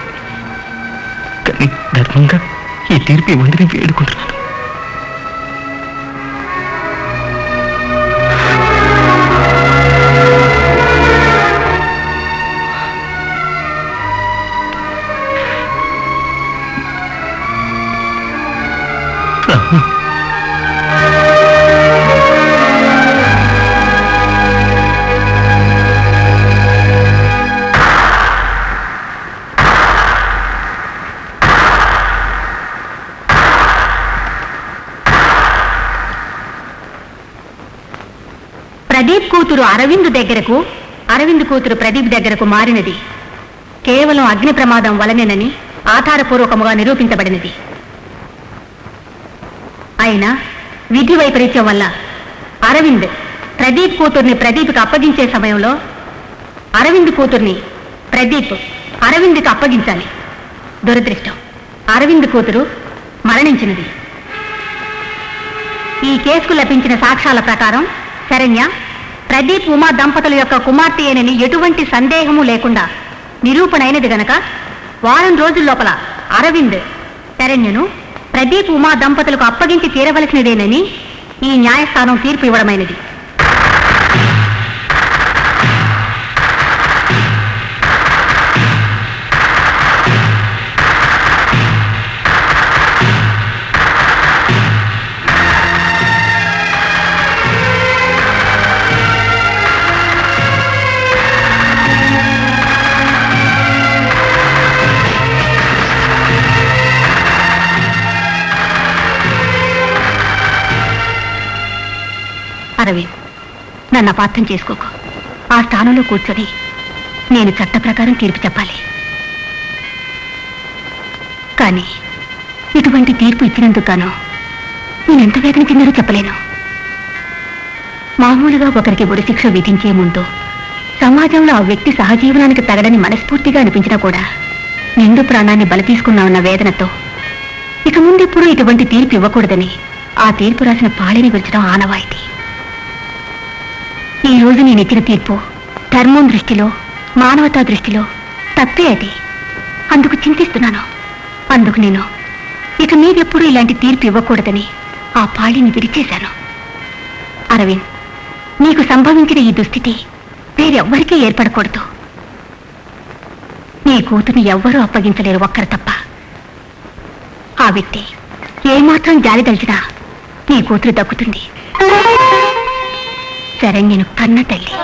S3: కానీ ధర్మంగా ఈ తీర్పు ఇవ్వండి నేను వేడుకుంటున్నాను.
S2: ప్రదీప్ కూతురు అరవింద్ దగ్గరకు, అరవింద్ కూతురు ప్రదీప్ దగ్గరకు మారినది కేవలం అగ్ని ప్రమాదం వలనేనని ఆధారపూర్వకముగా నిరూపించబడినది. అయినా విధి వైపరీత్యం వల్ల అరవింద్ ప్రదీప్ కూతుర్ని ప్రదీప్కి అప్పగించే సమయంలో అరవింద్ కూతుర్ని ప్రదీప్ అరవింద్కి అప్పగించాలి. దురదృష్టం, అరవింద్ కూతురు మరణించినది. ఈ కేసుకు లభించిన సాక్ష్యాల ప్రకారం శరణ్య ప్రదీప్ ఉమా దంపతుల యొక్క కుమార్తె అయినని ఎటువంటి సందేహము లేకుండా నిరూపణ అయినది గనక వారం రోజుల లోపల అరవింద్ శరణ్యను ప్రదీప్ ఉమా దంపతులకు అప్పగించి తీరవలసినదేనని ఈ న్యాయస్థానం తీర్పు ఇవ్వడమైనది. అరవింద్, నన్ను అపార్థం చేసుకోకు. ఆ స్థానంలో కూర్చొని నేను చట్ట ప్రకారం తీర్పు చెప్పాలి. కానీ ఇటువంటి తీర్పు ఇచ్చినందుకు గాను నేనెంత వేదన చెందానో చెప్పలేను. మామూలుగా ఒకరికి ఉరిశిక్ష విధించే ముందు సమాజంలో ఆ వ్యక్తి సహజీవనానికి తగడని మనస్ఫూర్తిగా అనిపించినా కూడా నిండు ప్రాణాన్ని బలి తీసుకున్నామన్న వేదనతో ఇక ముందెప్పుడు ఇటువంటి తీర్పు ఇవ్వకూడదని ఆ తీర్పు రాసిన పాళిని విరచడం ఆనవాయితీ. ఈ రోజు నేను ఇచ్చిన తీర్పు ధర్మం దృష్టిలో, మానవతా దృష్టిలో తప్పే అది. అందుకు చింతిస్తున్నాను. అందుకు నేను ఇక మీదెప్పుడు ఇలాంటి తీర్పు ఇవ్వకూడదని ఆ పాళిని విరిచేశాను. అరవింద్, నీకు సంభవించిన ఈ దుస్థితి వేరెవ్వరికీ ఏర్పడకూడదు. నీ కూతుర్ని ఎవ్వరూ అప్పగించలేరు, ఒక్కరు తప్ప. ఆ వ్యక్తి ఏమాత్రం జాలి తలిచినా నీ కూతురు దక్కుతుంది. శరణ్యను కన్న తల్లి.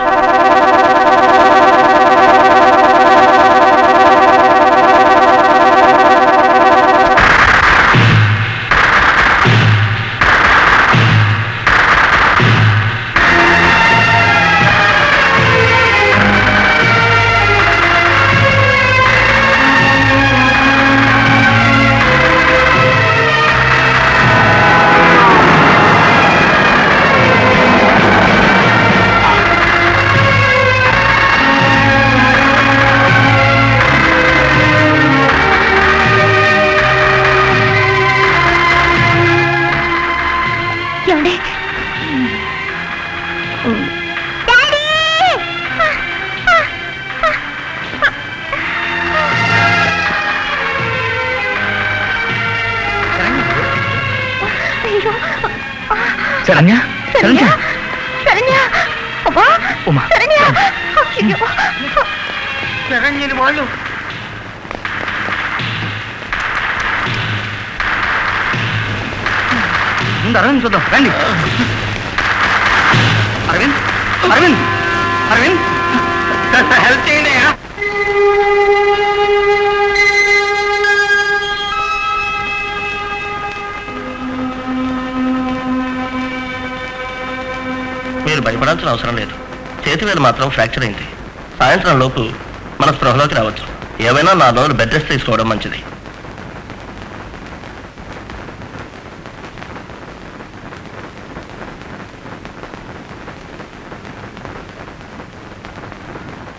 S5: శరణ్య, శరణ్య,
S2: శరణ్య,
S5: ఉమా,
S4: శరణ్యని వాళ్ళు
S5: ముందు అరవింద్ చూద్దాం, రండి. అరవింద్, అరవింద్, అరవింద్,
S4: హెల్ప్ చేయండి.
S1: మీరు భయపడాల్సిన అవసరం లేదు. చేతి వేలు మాత్రం ఫ్రాక్చర్ అయింది. సాయంత్రం లోపు మన స్పృహలోకి రావచ్చు. ఏమైనా 4 రోజులు బెడ్ రెస్ట్ తీసుకోవడం మంచిది.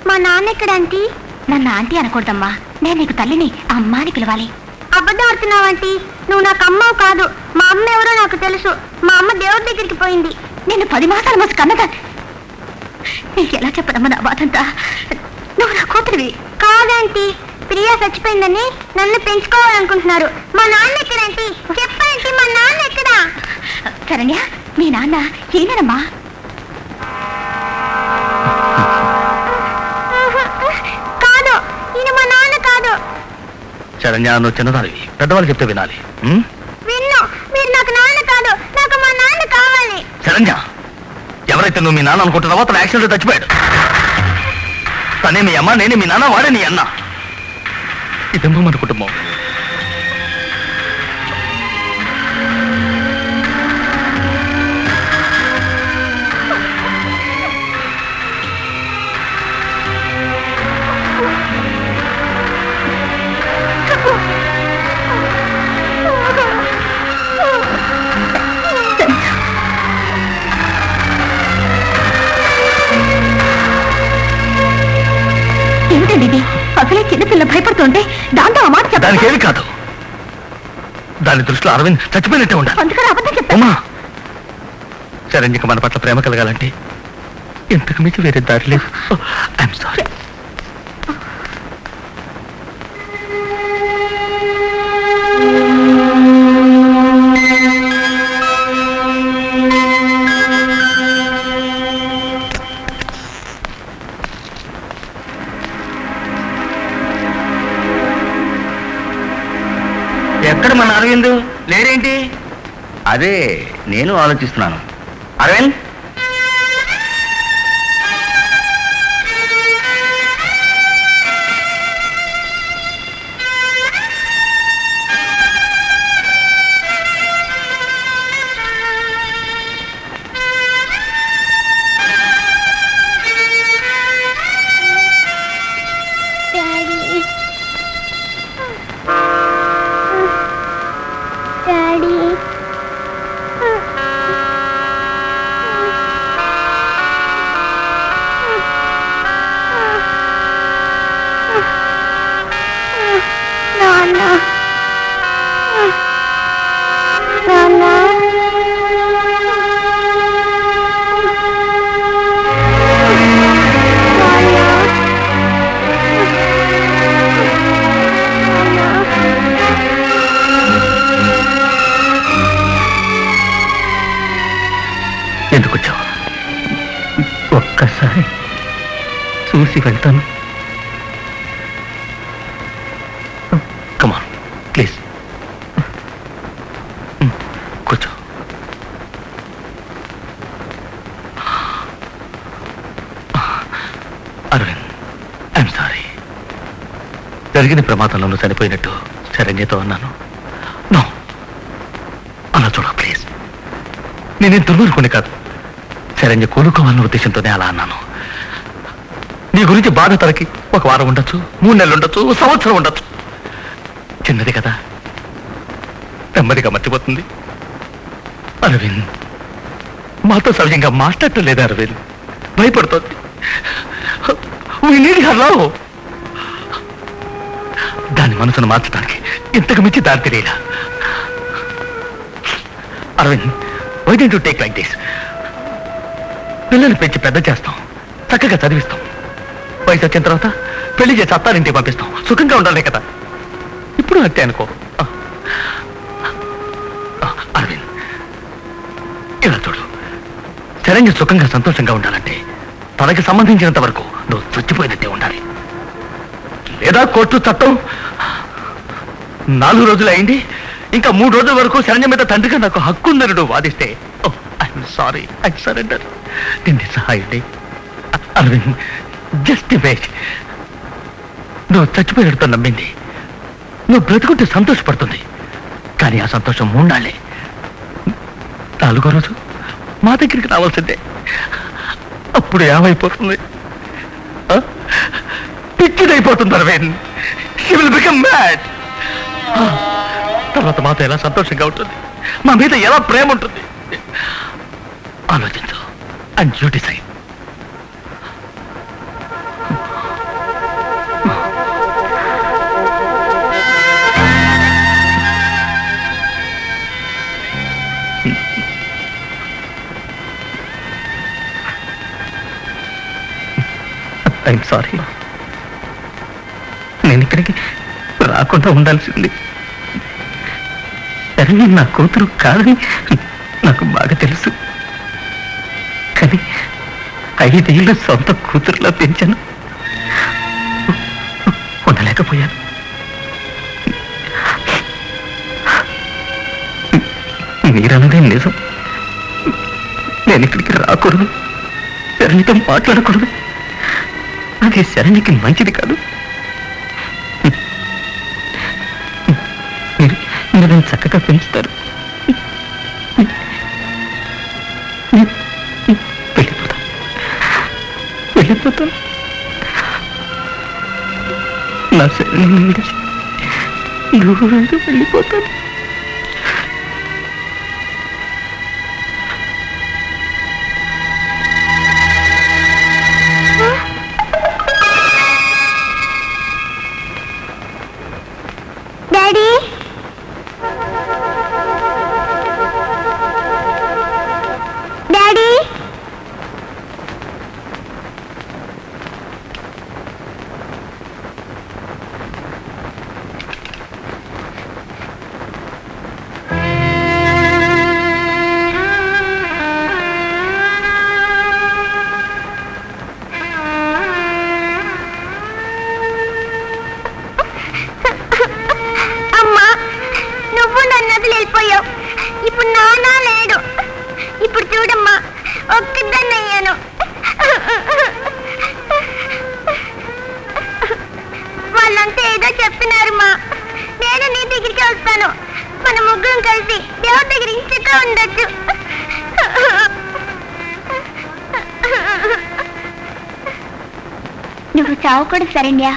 S6: మా నాన్న ఎక్కడ ఆంటీ? నన్ను ఆంటీ అనకూడదమ్మా, నేను నీకు తల్లిని, అమ్మా అని పిలవాలి. అబద్ధం ఆడుతున్నావంటీ. నువ్వు నాకు అమ్మవు కాదు. మా అమ్మ ఎవరో నాకు తెలుసు. మా అమ్మ దేవుడి దగ్గరికి పోయింది. నేను 10 మాసాలు మోసి కన్నదా. నీకు ఎలా చెప్పడమ్మా నా బాధంతా? నువ్వు నా కూతురివి కాదంటీ. ప్రియా చచ్చిపోయిందని నన్ను పెంచుకోవాలనుకుంటున్నారు. మా నాన్న ఎక్కడంటీ? చెప్పండి, మా నాన్న ఎక్కడా? శరణ్య, మీ నాన్న ఏమేనమ్మా? కాదు, ఈయన మా నాన్న కాదు.
S1: శరణ్య, నువ్వు చిన్నదానివి, పెద్దవాళ్ళు చెప్తే వినాలి.
S6: విన్ను, మీరు నాకు నాన్న కాదు, నాకు మా నాన్న కావాలి.
S1: శరణ్య, ఎవరైతే నువ్వు మీ నాన్న అనుకుంటున్నావో అతను యాక్సిడెంట్ చచ్చిపోయాడు. తనే మీ అమ్మ, నేనే మీ నాన్న, వాడే నీ అన్న. ఇదేమో మన కుటుంబం.
S2: ఏంటండి ఇది? అసలే చిన్నపిల్ల భయపడుతుంటే దాంతో ఆ మాట
S1: దానికి
S2: చెప్పాలి.
S1: ఏమి కాదు. దాని దృష్టిలో అరవింద్ చచ్చిపోయినట్టే ఉండాలి.
S2: అందుకని అబద్ధం చెప్తా.
S1: ఉమా, శరణ్యకి మన పట్ల ప్రేమ కలగాలంటే ఇంతకు మించి వేరే దారి లేదు. I'm sorry.
S5: ఎక్కడ మన అరవింద్ లేరేంటి? అదే నేను ఆలోచిస్తున్నాను. అరవింద్, ఒక్కసారి చూసి వెళ్తాను. కమాన్ ప్లీజ్ కూర్చో. Aravind, I'm sorry. జరిగిన ప్రమాదంలో చనిపోయినట్టు శరణ్యతో అన్నాను. నో, అలా చూడ ప్లీజ్. నేనేం దుర్మార్గుని కాదు. శరణ్య కోలుకోవాలన్న ఉద్దేశంతోనే అలా అన్నాను. నీ గురించి బాధ తనకి 1 వారం ఉండొచ్చు, 3 నెలలు ఉండొచ్చు, 1 సంవత్సరం ఉండొచ్చు. చిన్నది కదా, నెమ్మదిగా మర్చిపోతుంది. అరవింద్, మాతో సహజంగా మాట్లాడటం లేదు. Arvind భయపడుతోంది. We need her love. దాని మనసును మార్చడానికి ఇంతకు మించి దారి తెలియదా? Arvind, why don't you take like this? పిల్లల్ని పెంచి పెద్ద చేస్తాం, చక్కగా చదివిస్తాం, వయసు వచ్చిన తర్వాత పెళ్లి చేసి అత్తారింటికి పంపిస్తాం. సుఖంగా ఉండాలి కదా. ఇప్పుడు అంతే అనుకో. అరవింద్, ఇలా చూడు. శరణ్య సుఖంగా సంతోషంగా ఉండాలంటే తనకి సంబంధించినంత వరకు నువ్వు చచ్చిపోయినట్టే ఉండాలి. లేదా కోర్టు చట్టం 4 రోజులు అయింది, ఇంకా 3 రోజుల వరకు శరణ్య మీద తండ్రిగా నాకు హక్కు ఉందని నువ్వు వాదిస్తే, ఐఎమ్ సారీ, ఐ సరెండర్. దీన్ని సహాయండి. Arvind, just wait. నువ్వు చచ్చిపోయినట్టు నమ్మింది నువ్వు బ్రతుకుంటే సంతోషపడుతుంది. కానీ ఆ సంతోషం 3 నాళ్ళే. 4వ రోజు మా దగ్గరికి రావాల్సిందే. అప్పుడు ఏమైపోతుంది? పిచ్చిదైపోతుంది Aravind. She will become mad. తర్వాత మాతో ఎలా సంతోషంగా ఉంటుంది, మా మీద ఎలా ప్రేమ ఉంటుంది? ఆలోచించు. And you decide. I'm sorry. నేను ఇక్కడికి రాకుండా ఉండాల్సింది. సరే, నా కూతురు కాదని నాకు బాగా తెలుసు. కానీ 5 ఏళ్ళ సొంత కూతురులా పెంచాను. ఉండలేకపోయాను. మీరన్నదే నిజం. నేను ఇక్కడికి రాకూడదు, శరణ్యతో మాట్లాడకూడదు. అది శరణ్యకి మంచిది కాదు. మీరు నన్ను చక్కగా పెంచుతారు. వెళ్ళిపోతాను. నా శరణ్యం విడిచి దూరంగా వెళ్ళిపోతాను.
S6: డాడీ, డాడీ, అమ్మా, నువ్వు నన్ను వదిలి వెళ్ళిపోయావు. ఇప్పుడు నాన్న లేడు. ఇప్పుడు చూడమ్మా, ఒక్కదాన్ని అయ్యాను. వాళ్ళంతా ఏదో చెప్తున్నారమ్మా. నేను నీ దగ్గరికి వస్తాను. మన ముగ్గురం కలిసి దేవుడి దగ్గర ఇంచగా ఉండొచ్చు. నువ్వు చావకూడదు శరణ్య.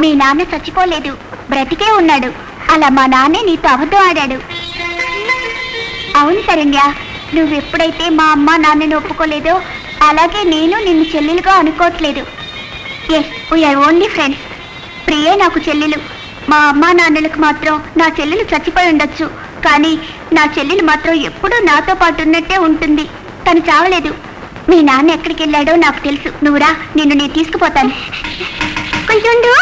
S6: మీ నాన్న చచ్చిపోలేదు, బ్రతికే ఉన్నాడు. అలా మా నాన్నే నీతో అబద్ధం ఆడాడు. అవును శరణ్య, నువ్వు ఎప్పుడైతే మా అమ్మ నాన్నని ఒప్పుకోలేదో అలాగే నేను నిన్ను చెల్లెలుగా అనుకోవట్లేదు. Yes, we're only friends. ప్రియే నాకు చెల్లెలు. మా అమ్మ నాన్నలకు మాత్రం నా చెల్లెలు చచ్చిపోయి ఉండొచ్చు, కానీ నా చెల్లెలు మాత్రం ఎప్పుడూ నాతో పాటు ఉన్నట్టే ఉంటుంది. తను చావలేదు. మీ నాన్న ఎక్కడికి వెళ్ళాడో నాకు తెలుసు. నువ్వురా, నిన్ను నేను తీసుకుపోతాను. కొంచెం ఉండు.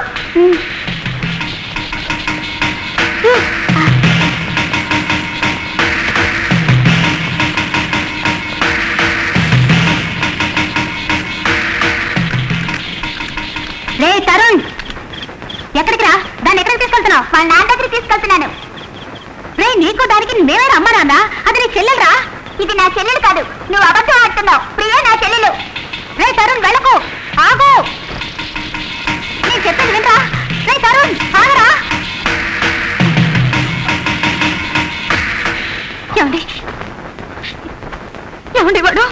S6: వాళ్ళ నాన్న దగ్గరికి తీసుకెళ్తున్నాను. రే నీకు దానికి మేమే అమ్మ నాన్న, అది నీ చెల్లెలరా. ఇది నా చెల్లెలు కాదు, నువ్వు అబద్ధం ఆడుతున్నావు. ప్రియా నా చెల్లెలు. రే తరుణ్ వెళ్ళకు, ఆగు. నేను చెప్పేది వినరా. రే తరుణ్ ఆగరా. ఏమండి ఏమండి వాడు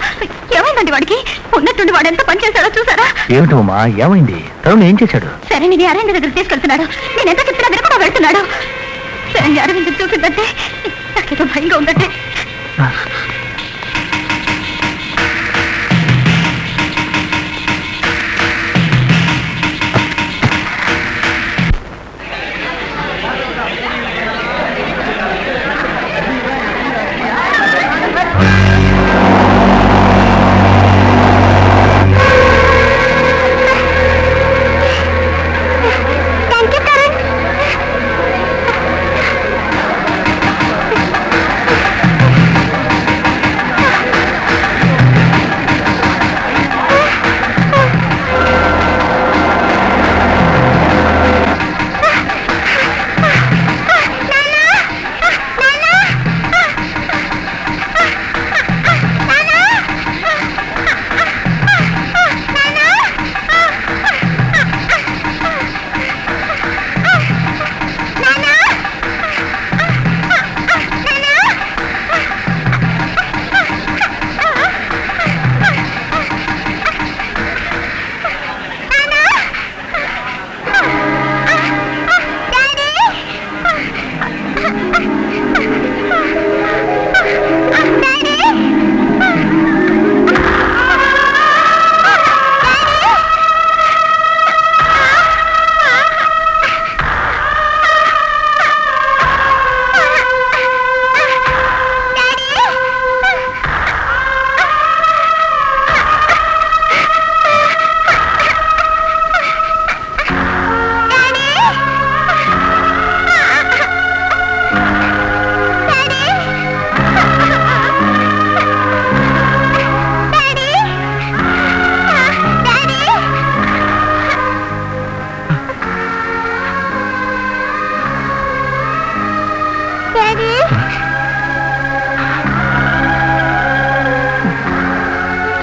S6: ఏమైందండి? వాడికి ఉన్నట్టుండి వాడు ఎంత పని చేశాడో చూసారా?
S5: ఏమిటమ్మా ఏమైంది? తరుణ్ ఏం చేశాడు?
S6: సరే నేను అరవింద్ దగ్గర తీసుకెళ్తున్నాడు. నేను ఎంత చెప్పినా వినకుండా వెళ్తున్నాడు. సరే అరవింద్ చూసిందంటే నాకేదో భయంగా ఉందంటే.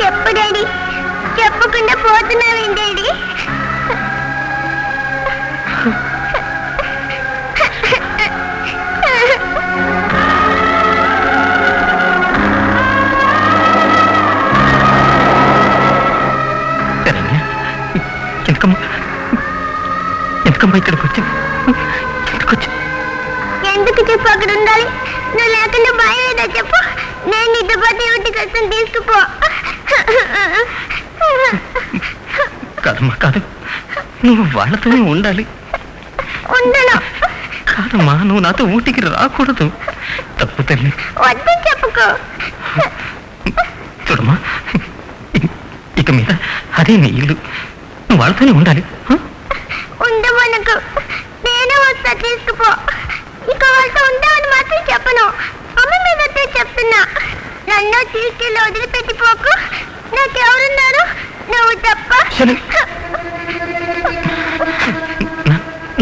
S6: చెప్పు డాడీ, చెప్పకుండా పోతున్నావేంటి డాడీ?
S3: ఎందుకమ్మా ఇక్కడికి వచ్చా?
S6: ఎందుకు చెప్పు అక్కడ ఉండాలి? నువ్వు లేకుండా భయం ఏదో చెప్పు. నేను నీతో పాటు ఇంటికి వస్తాను, తీసుకుపో.
S3: కాదమ్మా కాదు, నువ్వు వాళ్ళతోనే ఉండాలి.
S6: ఉండను.
S3: కాదమ్మా, నువ్వు నాతో ఊటికి రాకూడదు. తప్పు తల్లి.
S6: వద్దు చెప్పుకో.
S3: చూడమ్మా, ఇక మీద అదే నీ ఇల్లు, నువ్వు వాళ్ళతోనే ఉండాలి.
S6: ఉండమనకు, నేను వస్తా, తీసుకుపో. ఇక వాళ్ళతో ఉంటామని మాత్రం చెప్పను. అమ్మ మీదతే చెప్తున్నా. నన్ను తీసుకెళ్ళి వదిలిపెట్టిపోకు. నాకెవరున్నారు? నువ్వు తప్ప.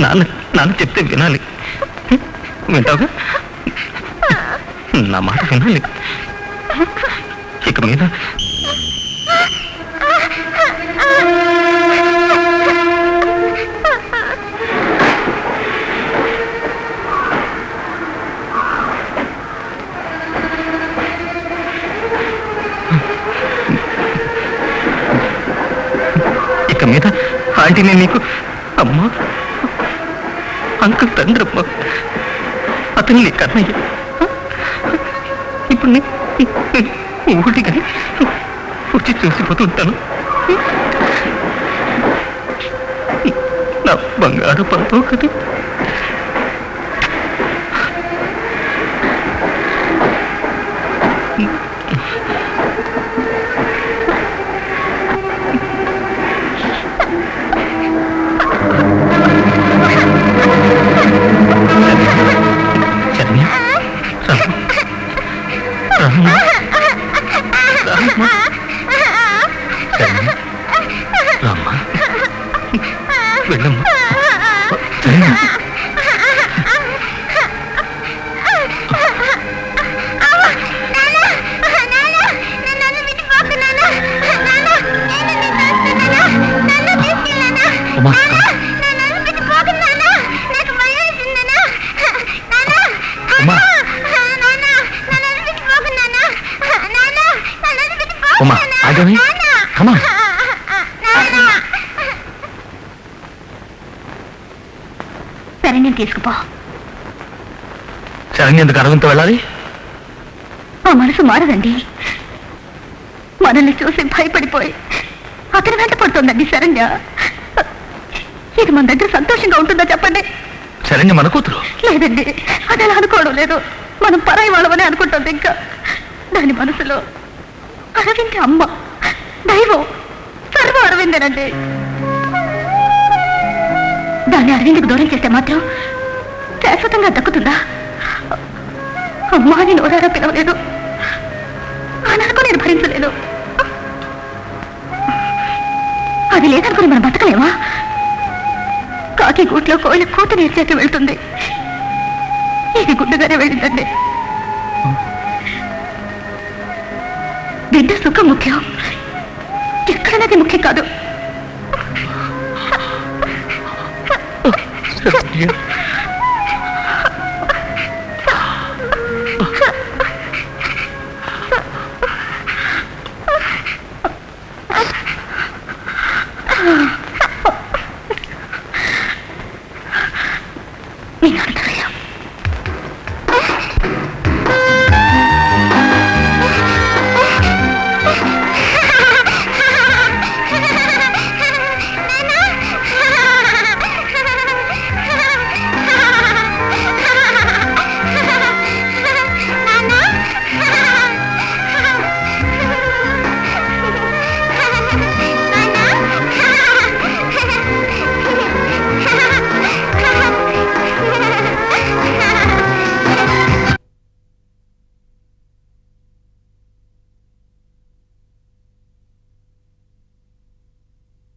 S3: నాన్న చెప్తే వినాలి. వింటావుగా? నా మాట వినాలి. ఇక మీద ఆంటీని నీకు అమ్మా, అంకుల్ తండ్రమ్మ, అతను నీ కన్నయ్య. ఇప్పుడు నేను ఊటిగా వచ్చి చూసిపోతుంటాను. నా బంగారు పాప కదా. వెళ్ళమ్మా. ఉమా ఆగమే కమా
S2: శరణ్యం తీసుకుపో.
S3: శరణ్య ఎందుకు అరవింద్తో వెళ్ళాలి?
S2: ఆ మనసు మారదండి. మనల్ని చూసి భయపడిపోయి అతని వెంట పడుతుందండి శరణ్య. ఇది మన దగ్గర సంతోషంగా ఉంటుందా చెప్పండి?
S3: శరణ్య మన కూతురు.
S2: లేదండి, అది అలా అనుకోవడం లేదు. మనం పరాయి వాళ్ళమని అనుకుంటుంది. ఇంకా దాని మనసులో అరవింద్ అమ్మ, దైవం, సర్వ అరవిందేనండి. దాన్ని అరవింద్కు దూరం చేస్తే మాత్రం శాశ్వతంగా దక్కుతుందా? అమ్మా అని నోరారా పిలవలేదు, అననుకో నేను భరించలేదు. అది లేదనుకుని మనం బతకలేమా? కాకి గూట్లో కోయిల కూత నేర్చాక వెళ్తుంది. ఇది గుడ్డుగానే వెళ్ళిందండి. బిడ్డ సుఖం ముఖ్యం, ఎక్కడన్నది ముఖ్యం కాదు.